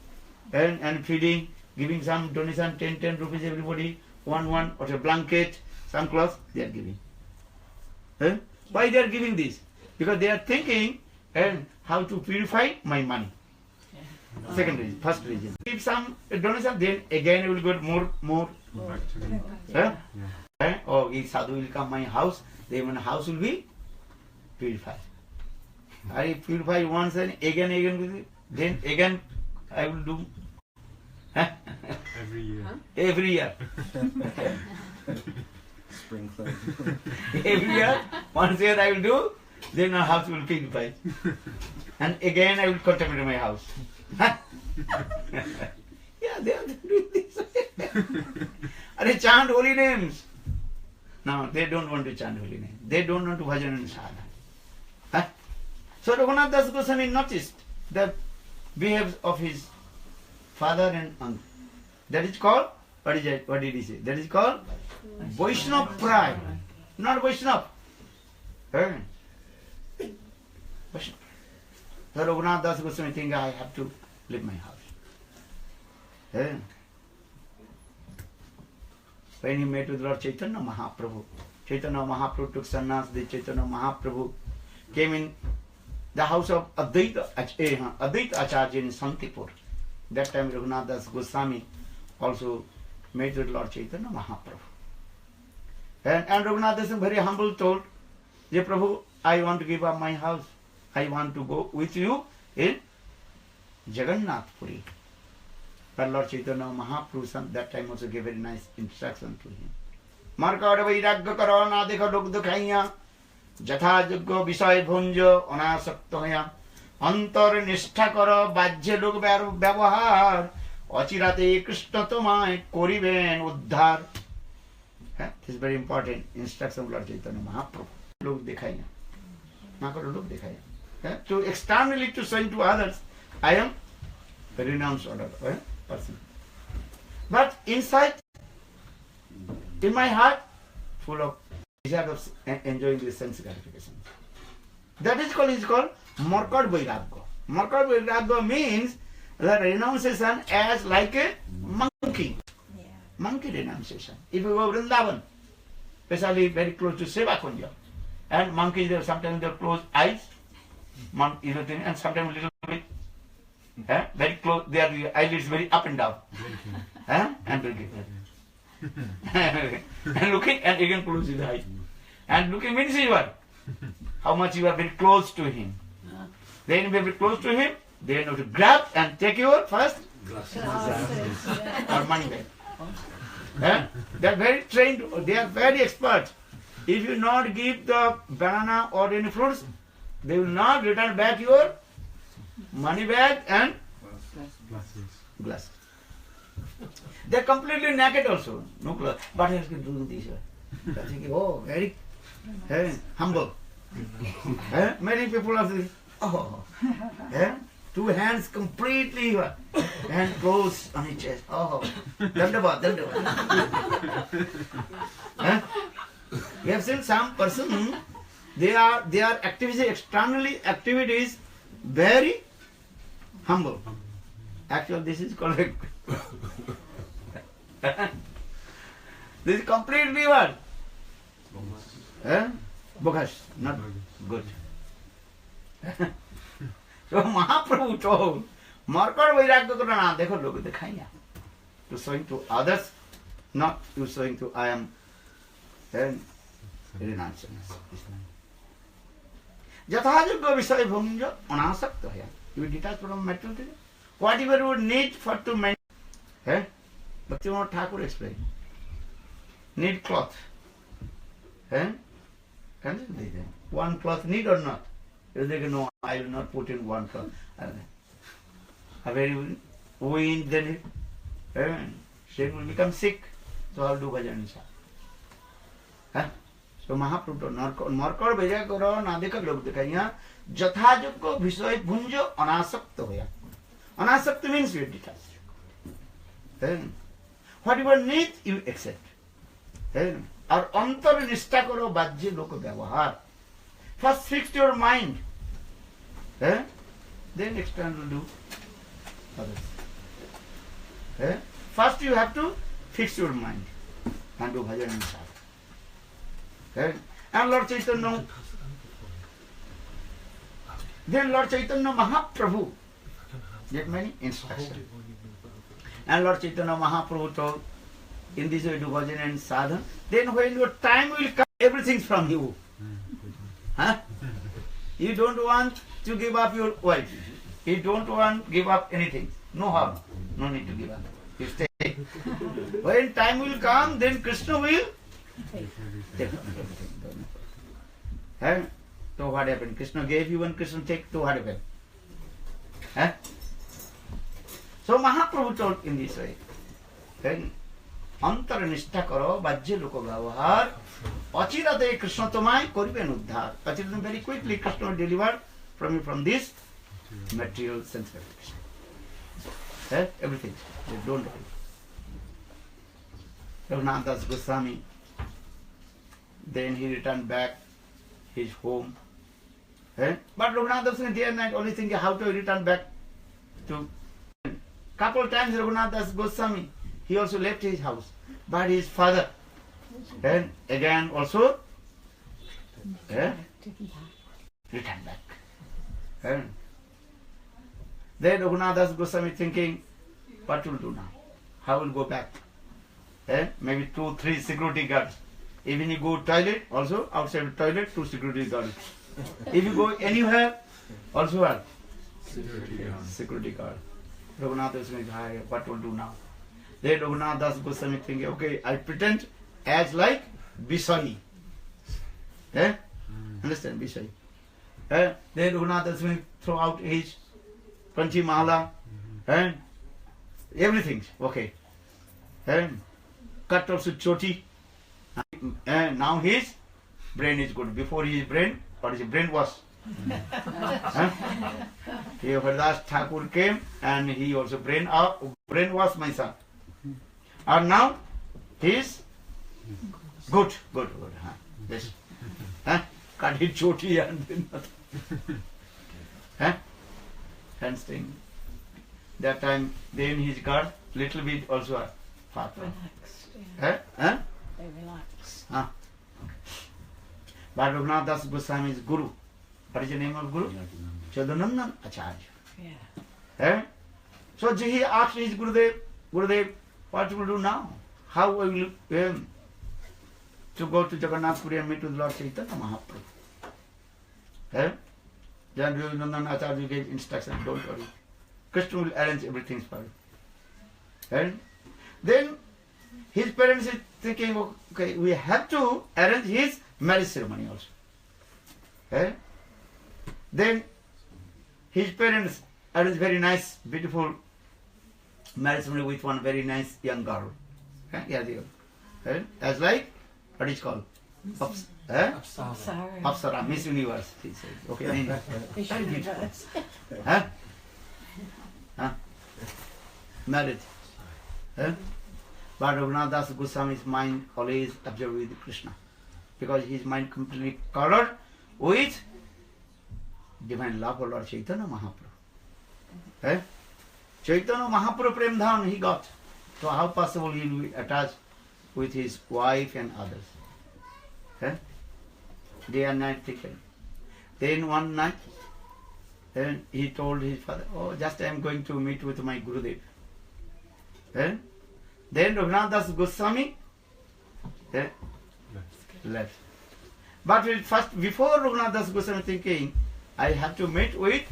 G: and feeding, giving some donation, 10 rupees everybody, one or a blanket, some clothes, they are giving. Why they are giving this? Because they are thinking how to purify my money. Second reason, first reason. If some donation, then again I will get more.
A: Back to me.
G: Oh, if sadhu will come my house, then my house will be purified. I purify once and again, then again I will do.
A: Every year.
G: Every year.
D: Sprinkling.
G: Every year, once a year I will do, then our house will purify. And again I will contaminate my house. Yeah, they are doing this. And they chant holy names. No, they don't want to chant holy names. They don't want to bhajan and sadhana. Huh? So Raghunatha Goswami noticed the behavior of his father and uncle. That is called, what did he say? That is called Vaishnava pride. Not Vaishnava. Eh? Vaishnava. So Raghunatha Goswami think I have to leave my house. Eh? When he met with Lord Chaitanya Mahaprabhu, Chaitanya Mahaprabhu took sannyas. The Chaitanya Mahaprabhu came in the house of Advaita Acharya in Santipur. That time Raghunatha Goswami also met with Lord Chaitanya Mahaprabhu. And Raghunatha is very humble, told, "Dear Prabhu, I want to give up my house. I want to go with you in Jagannath Puri." But Lord Chaitanya Mahaprabhu that time also gave very nice instruction to him. Markad vairagya karo na dekho log dukhaiya jatha yogya visay bhunjo anasakta hoya antar nishtha karo bajye log vyavahar achirate krishna tomay koriben uddhar. This is very important instruction of Lord Chaitanya Mahaprabhu. Log dikhaiya. Makaro log dikhaiya. To externally to showing to others, I am a renounced order person. But inside, in my heart, full of desire of enjoying this sense gratification. That is called Markad Vairagya. Markad Vairagya means the renunciation as like a monkey. Yeah. Monkey renunciation. If you go Vrindavan, especially very close to Seva Kunja, and monkeys, sometimes they close eyes, and sometimes a little bit very close, their eyelids very up and down. And looking. And looking and again close his eyes. And looking means what? How much you are very close to him. Then you are very close to him, then you have to grab and take your first glasses. Or money bag. They are very trained, they are very expert. If you not give the banana or any fruits, they will not return back your money bag and glasses. They are completely naked also, no clothes. But he has been doing this. I think, oh, very humble. Many people are saying, oh, 2 hands completely and close on his chest. Oh, Danda. We have seen some person, they are externally activities very humble. Actually, this is called this is completely what? Bogus, not good. So Mahaprabhu told, Markad Vairagya Karana, dekho log dikhaiya. To showing to others, not to showing to I am renunciation. Jathajagya visay bhunja anasakta hoya. You will detach from material things. Whatever you would need for to maintain. Bhaktivinoda Thakur explained. Need cloth. One cloth need or not? You say, no, I will not put in one cloth. A very wind, then she will become sick. So I will do bhajan inside. So Mahaprabhu told, Markad Vairagya karo nadika log dikhaiya jathajagya visay bhunjo anasakta hoya. Anasakta means you are detached. Whatever need you accept. Or antar nishtha karo bajye lok vyavahar. First fix your mind. Then external do others. First you have to fix your mind and do bhajan and sadhana. And Lord Chaitanya, then Lord Chaitanya Mahaprabhu gave many instructions. And Lord Chaitanya Mahaprabhu told, in this way do bhajan and sadhana. Then when your time will come, everything is from you. You don't want to give up your wife. You don't want to give up anything. No harm. No need to give up. You stay. When time will come, then Krishna will Take everything. Eh? So what happened? Krishna gave you and Krishna take, so what happened? Eh? So Mahaprabhu told in this way. Antar nishtha karo bajje loko vyavahar achirate Krishna tomai koriben uddhar. Achirate very quickly Krishna will deliver from you from this material sense gratification. Everything. They don't worry. Raghunatha Goswami, then he returned back his home. But Raghunatha Goswami day and night only thinking how to return back to. Couple times Raghunatha Goswami, he also left his house. But his father, and again also returned back. Then Raghunatha Goswami thinking, what will do now? How will go back? Maybe 2, 3 security guards. Even you go toilet, also outside the toilet, 2 security guards. If you go anywhere, also what? Security guard. Raghunatha Goswami, what will do now? Then Raghunatha Goswami thinking, okay, I pretend as like Bisai. Understand, Bisai. Then Raghunatha Goswami throw out his Panchi Mahala and everything, okay. Cut also choti. And now his brain is good. Before his brain, what is it? Brainwash. Haridas Thakur came and he also brainwash my son. And now he is good. Yes. Cut his choti and then nothing. Handstring. That time, then his guard little bit also fat.
C: Relaxed. They relax.
G: But Raghunatha Goswami is Guru. What is the name of Guru? Chadanandan Acharya.
C: Yeah.
G: So he asked his Gurudev, what will do now? How will you to go to Jagannath Puri and meet with Lord Chaitanya Mahaprabhu? Then Raghunatha Acharya gave instruction, don't worry. Krishna will arrange everything for you. And then his parents is thinking, okay, we have to arrange his marriage ceremony also. Then his parents arranged very nice, beautiful marriage ceremony with one very nice young girl. As like, what is called? Apsara, Miss Universe, he says. Okay, very beautiful. Married. But Raghunatha Goswami's mind always observed with Krishna, because his mind completely colored with divine love for Lord Chaitanya Mahaprabhu. Chaitanya Mahaprabhu Prem Dhaman he got. So how possible he will be attached with his wife and others? Day and night thinking. Then one night, then he told his father, oh, just I am going to meet with my Gurudev. Then Raghunatha Goswami left. But first, before Raghunatha Goswami thinking, I have to meet with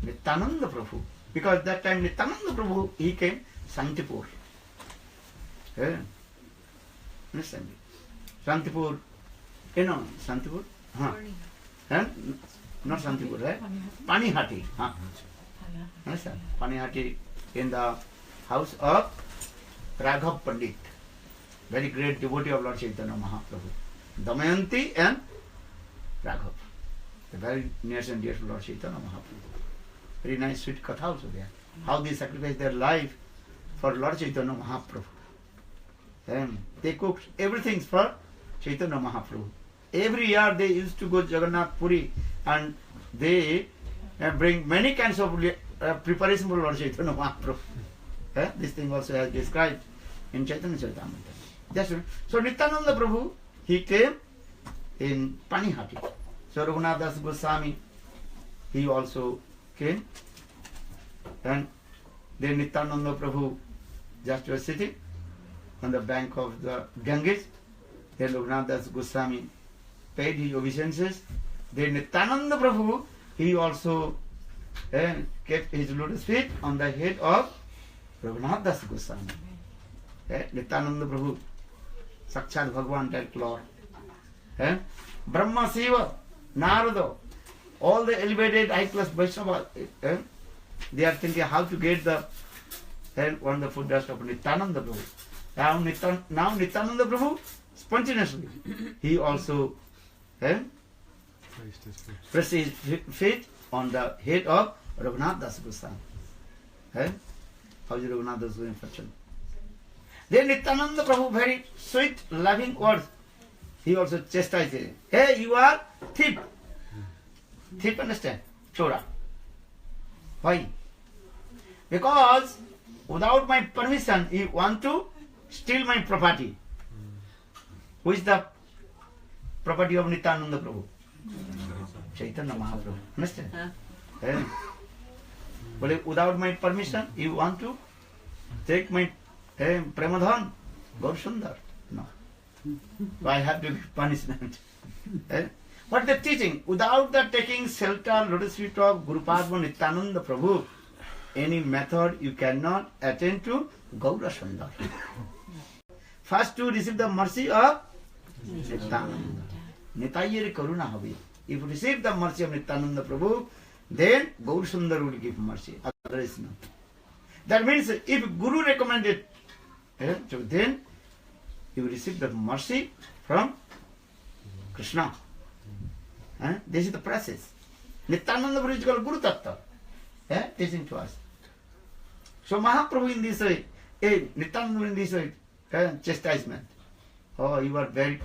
G: Nityananda Prabhu. Because that time Nityananda Prabhu, he came Santipur. Understand me? Santipur, you know Santipur? Not Santipur, right? Panihati. Understand? Panihati in the house of Raghav Pandit, very great devotee of Lord Chaitanya Mahaprabhu. Damayanti and Raghav, the very near and dear to Lord Chaitanya Mahaprabhu. Very nice sweet katha also there. How they sacrificed their life for Lord Chaitanya Mahaprabhu. And they cooked everything for Chaitanya Mahaprabhu. Every year they used to go to Jagannath Puri and they bring many kinds of preparation for Lord Chaitanya Mahaprabhu. This thing also has described in Chaitanya Charitamrita. So Nityananda Prabhu, he came in Panihati. So Raghunatha Goswami, he also came. And then Nityananda Prabhu just was sitting on the bank of the Ganges. Then Raghunatha Goswami paid his obeisances. Then Nityananda Prabhu, he also kept his lotus feet on the head of Raghunatha Goswami. Nityananda Prabhu Sakshat Bhagavan direct Lord. Brahma, Shiva, Narada, all the elevated high class Vaishnava, they are thinking how to get the wonderful dust of Nityananda Prabhu. Now Nityananda Prabhu, spontaneously, he also pressed his feet on the head of Raghunatha Goswami. How is Raghunatha doing function? Then Nityananda Prabhu, very sweet, loving words, he also chastised him. Hey, you are thief. Thief, understand? Chora. Why? Because without my permission, you want to steal my property. Who is the property of Nityananda Prabhu? Chaitanya Mahaprabhu. Understand? But without my permission, you want to take my Premadhan, Gaur Sundar. No. So I have to give punishment. What the teaching? Without the taking shelter, lotus feet of Guru Padma Nityananda Prabhu, any method you cannot attain to Gaura Sundar. First to receive the mercy of Nityananda. Nitayere Karuna Havi. If you receive the mercy of Nityananda Prabhu, then Gaur Sundar will give mercy. Otherwise not. That means if Guru recommended, so then you will receive the mercy from Krishna. This is the process. Nityananda Prabhu is called Guru Tattva, teaching to us. So Mahaprabhu in this way, Nityananda in this way, chastisement. Oh, you are very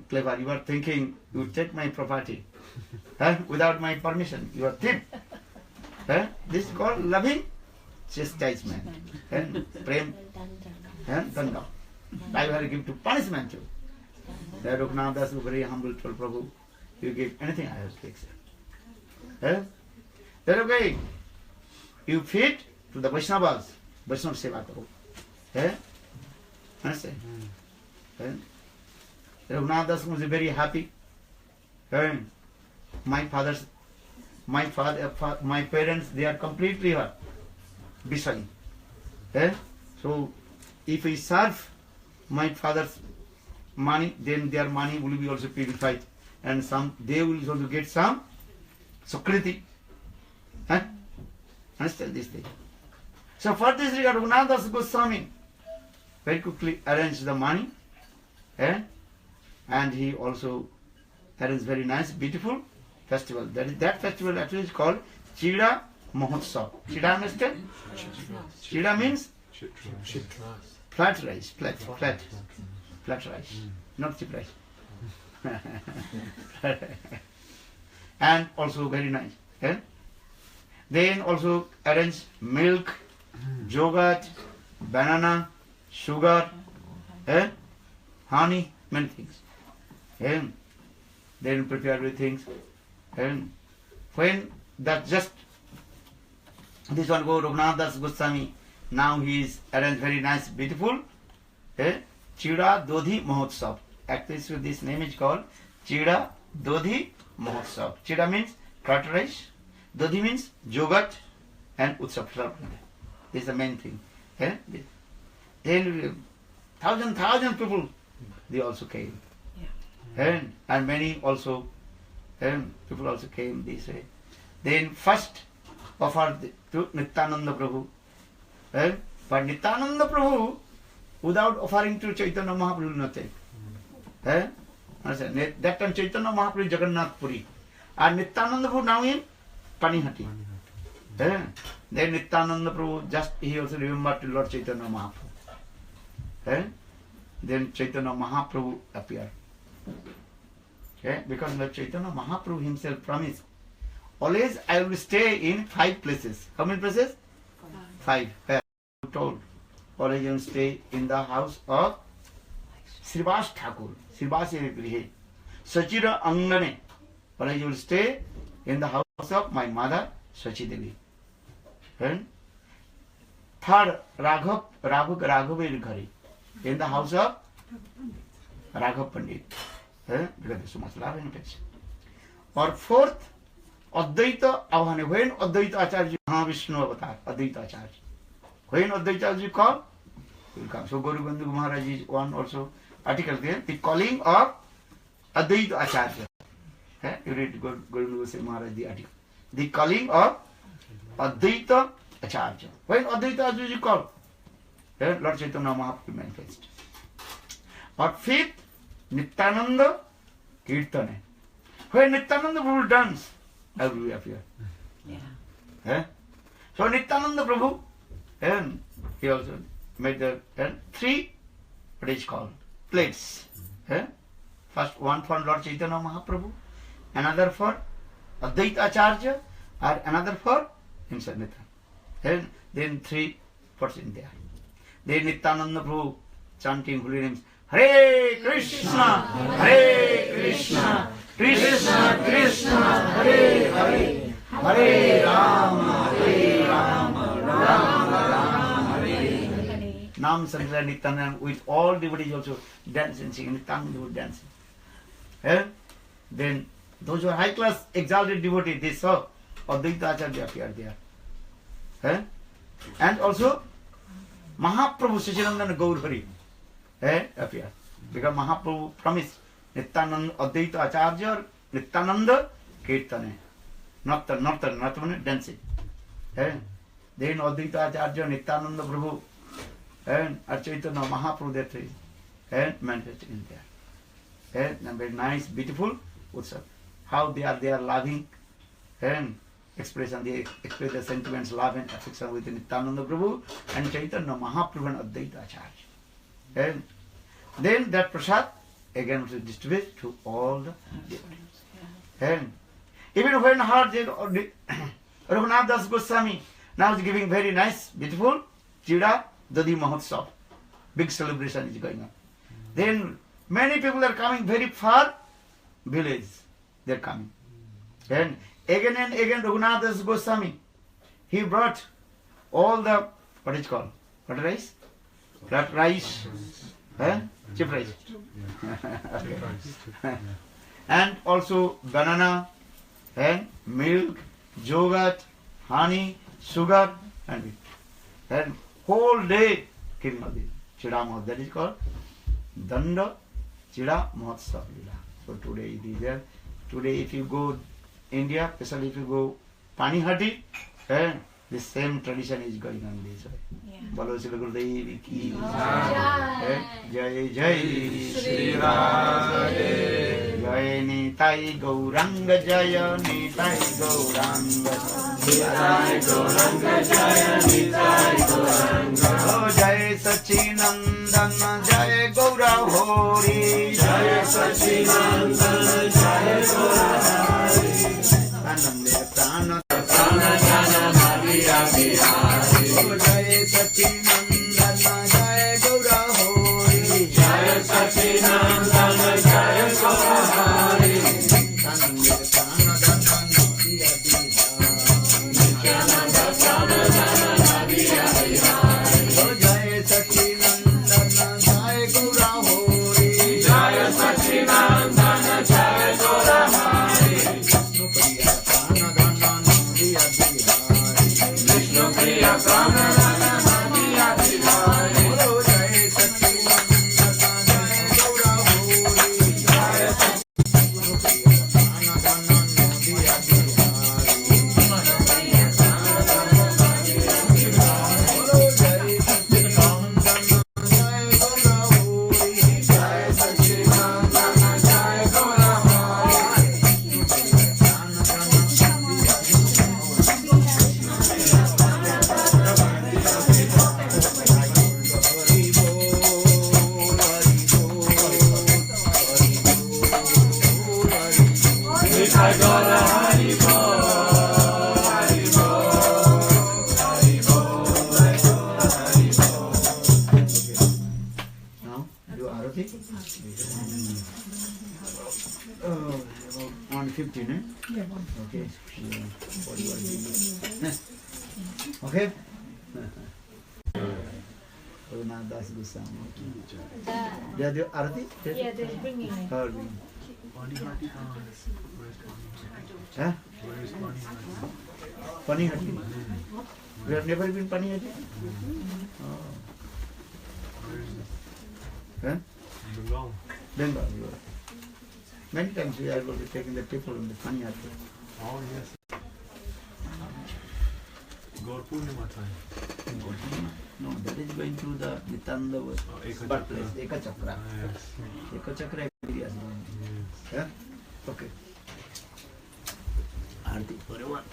G: clever. You are thinking you take my property without my permission. You are thief. This is called loving chastisement. Prem, Danda. I will give to punishment too. Raghunatha is very humble told Prabhu, you give anything I have to accept. Then okay, you feed to the Vaishnavas, Vaishnava Seva Karo. Understand? Raghunatha was very happy. My parents, they are completely Visali. So if we serve my father's money, then their money will be also purified, and they will also get some Sukriti. Understand this thing? So for this regard, Raghunatha Goswami very quickly arranged the money, and he also arranged very nice, beautiful festival. That festival actually is called Chida Mahotsav. Chida, understand? Chida means flat rice, flat rice, not cheap rice. And also very nice. Then also arrange milk, yogurt, banana, sugar, honey, many things. Then prepare everything. When that just this one go Raghunatha Goswami, now he is arranged very nice, beautiful. Chida Dodhi Mahotsav. Actually, this name is called Chida Dodhi Mahotsav. Chida means curd rice, Dodhi means yogurt, and Utsav. This is the main thing. Then thousand people, they also came. And many also, people also came this way. Then first offered to Nityananda Prabhu. But Nityananda Prabhu, without offering to Chaitanya Mahaprabhu, will not take. That time Chaitanya Mahaprabhu is Jagannath Puri. And Nityananda Prabhu now in Panihati. Then Nityananda Prabhu, he also remembered to Lord Chaitanya Mahaprabhu. Then Chaitanya Mahaprabhu appeared. Because Lord Chaitanya Mahaprabhu himself promised, always I will stay in 5 places. How many places? 5. Told, always I will stay in the house of Sripad Thakur, Sripad Grihe, Sachira Angane. Always I will stay in the house of my mother, Sachi Devi. Third, Raghav Ghari, in the house of Raghav Pandit. Because there's so much love in it. Or fourth, Advaita Avhane. When Advaita Acharya Mahavishnu Avatar, Advaita Acharya. When Advaita Acharya come, will come. So Gaura Bandhu Maharaj is one also article there, the calling of Advaita Acharya. You read Gaura Bandhu Maharaj the article. The calling of Advaita Acharya. When Advaita Acharya is called, Lord Chaitanya Mahaprabhu manifest. But fifth, Nityananda Kirtane. When Nityananda Prabhu dance, I will appear.
C: Yeah.
G: So Nityananda Prabhu, and he also made the three, what is called, plates. First one for Lord Chaitanya Mahaprabhu, another for Advaita Acharya, or another for himself Nityananda. Then three pots in there. Then Nityananda Prabhu chanting holy names, Hare Krishna, Hare Krishna, Krishna Krishna, Hare Hare, Hare Rama, Hare Rama, Rama Rama, Hare Hare. Nam Sankirtan Nityananda with all devotees also dancing, singing, Nityananda would dancing. Then those who are high class exalted devotees, they saw Advaita Acharya appear there. And also Mahaprabhu Sachinandana Gaur Hari appear. Because Mahaprabhu promised Nityananda Advaita Acharya, Nityananda Kirtane. Not dancing. Then Advaita Acharya, Nityananda Prabhu, and Chaitanya Mahaprabhu, that three, manifested in there. Very nice, beautiful Utsav. How they are loving and expression, they express their sentiments, love and affection with Nityananda Prabhu and Chaitanya Mahaprabhu and Advaita Acharya. Then that prasad again was distributed to all the devotees. Even when heard Raghunatha Goswami now is giving very nice, beautiful Chida Dadi Mahotsav. Big celebration is going on. Then many people are coming very far village. They are coming. And again Raghunatha Goswami, he brought all the, what is called? What rice? Flat rice. Cheap rice. And also banana and milk, yogurt, honey, sugar, and whole day giving all this. Chida Mahotsav, that is called Danda Chida Mahotsav Lila. So today it is there. Today if you go India, especially if you go Panihati, the same tradition is going on this way. Bolo Sri Gurudev ki Jai Jai Shri Radhe Jai Nitai Gauranga Jaya Nitai Gauranga Nitai Gauranga Jaya Nitai Gauranga Jai Sachinandana Jai Gaura Hori Jai Sachinandana Jai Gaura Hori Anande Prana Prana Jana Maria Bihari Jai Sachinandana Jai Gaura Hori Jai Sachinandana Jai Gaura Hori Anande Prana Jana Maria Bihari Nityananda Prana Jana Maria Bihari Jai Sachinandana Jai Gaura Hori Jai Sachinandana Jai Gaura Hori Vishnu Priya Prana Jana Maria Bihari Jai Sachinandana Jai Gaura Hori Jai Sachinandana Jai Now, do Arati. Oh, about 1:15, eh?
E: Yeah, one.
G: Okay. Yeah. What do you want to do? Okay? Raghunatha Das Goswami. They are the Arati?
B: Yeah, they're bringing it.
G: Or we- Huh? Panihati. We have never been Panihati? Oh. Huh?
D: Bengal.
G: Bengal. You are. Many times we are going to taking the people in the Panyat.
D: Oh, yes. Gaur Purnima time.
G: No, that is going to the Nitanda birthplace, Ekachakra.
D: Yes.
G: Ekachakra area is going.
D: Yes.
G: Yeah? Okay. Aarti for one.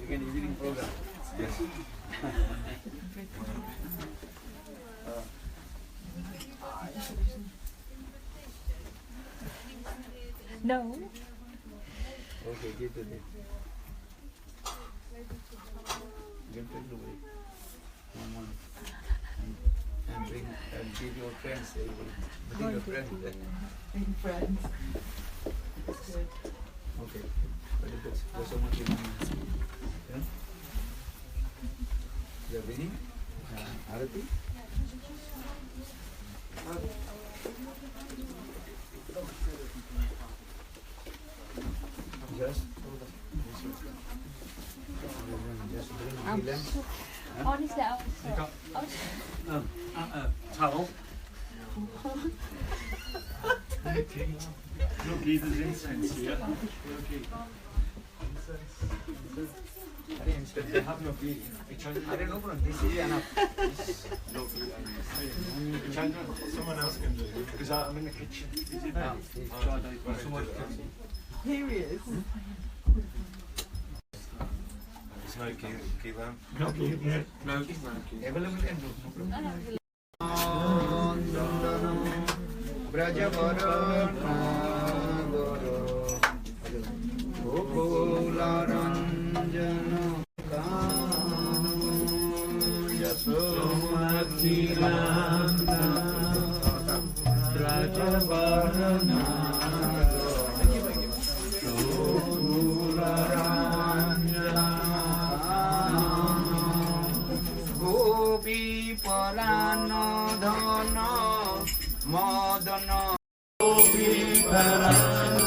G: Again, evening program.
D: Yes.
B: No.
G: Okay, give the date. Give the away. One. And bring and give your friends. Bring your friends.
H: Bring friends.
G: Okay. Very good. There's so much in yeah? You are bringing Arati? Just bring Lila.
B: Honestly, I was
D: Towel. Look, there's incense here. They have no beer.
G: I don't know from this is enough.
D: Someone else can do it. Because I'm in the kitchen. Is it now?
H: Here he is.
D: There's no key lamp. No key lamp. No key lamp.
G: Available and no Gopi Parano Dhana Madana Gopi Parano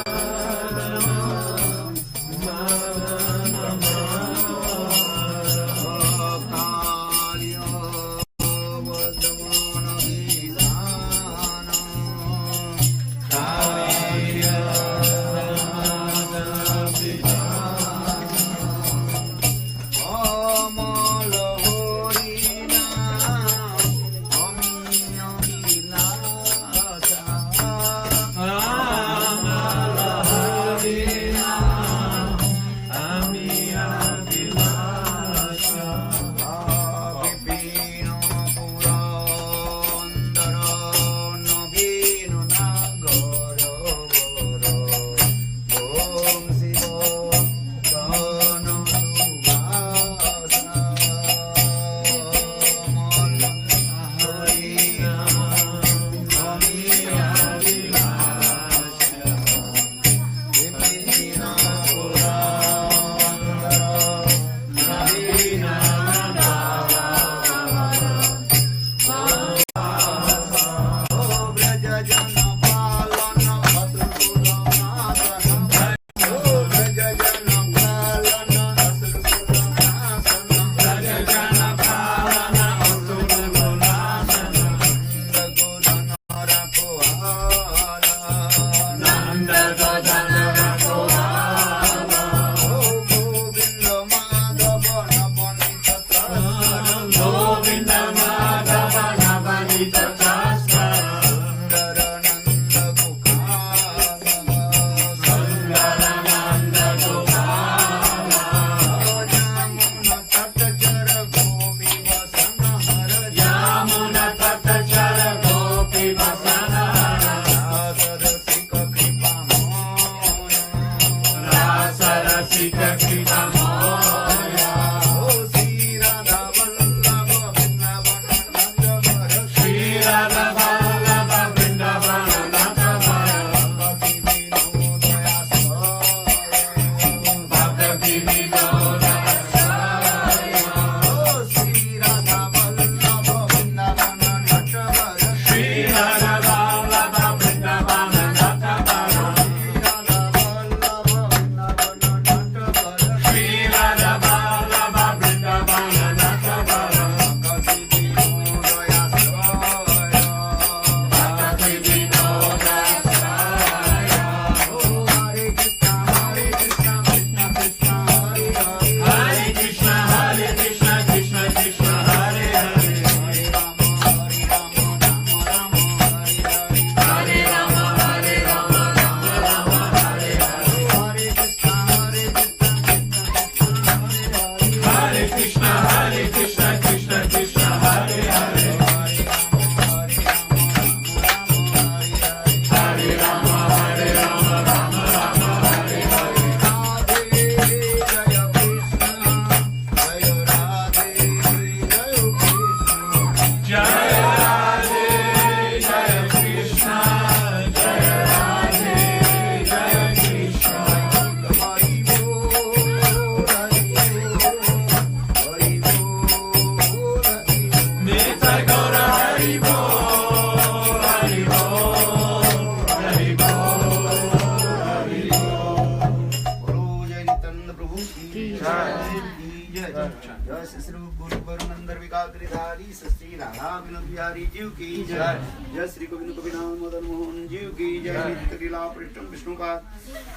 I: Giridhari Shri Radha Vinod Bihari जीव की जय। जय श्री गोविंद कविराम मदन मोहन जीव की जय। नित्य लीला पृष्ठम विष्णु का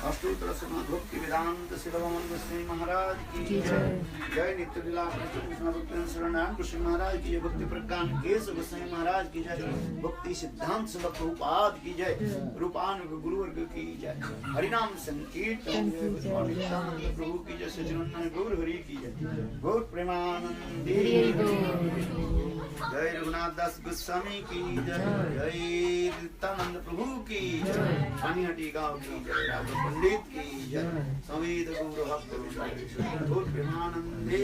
I: अष्टोत्तर समाध भक्ति वेदांत शिरोमणि गोस्वामी महाराज की जय। जय नित्य लीला पृष्ठम विष्णु भक्ति शरणान कृष्ण महाराज की जय। भक्ति प्रज्ञान केशव गोस्वामी महाराज की जय। भक्ति सिद्धांत सब प्रभुपाद की जय। रूपान गुरुवर्ग की जय। हरिनाम संकीर्तन प्रभु की जय। सचिदानंद गौर हरि की जय। गौर प्रेमानंदे जय। रघुनाथ दास गोस्वामी की जय। जय नित्यानंद प्रभु की जय। पानीहटी गांव की जय। राघव पंडित की जय। समेत गौर भक्त गौर प्रेमानंदे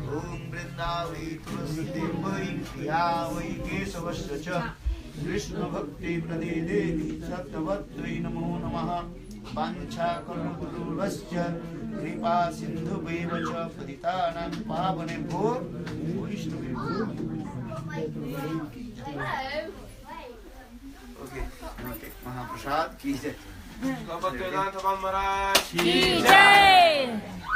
I: ओम वृंदावै तुलसीदेवै प्रिया वै केशवस्य च कृष्ण भक्ति प्रदे देवी सत्यवत्यै नमो नमः। वाञ्छा कल्पतरुभ्यश्च कृपा सिन्धुभ्येव च पतितानां पावनेभ्यो वैष्णवेभ्यो। ओके महाप्रसाद की जय।
J: महाराज
B: की जय।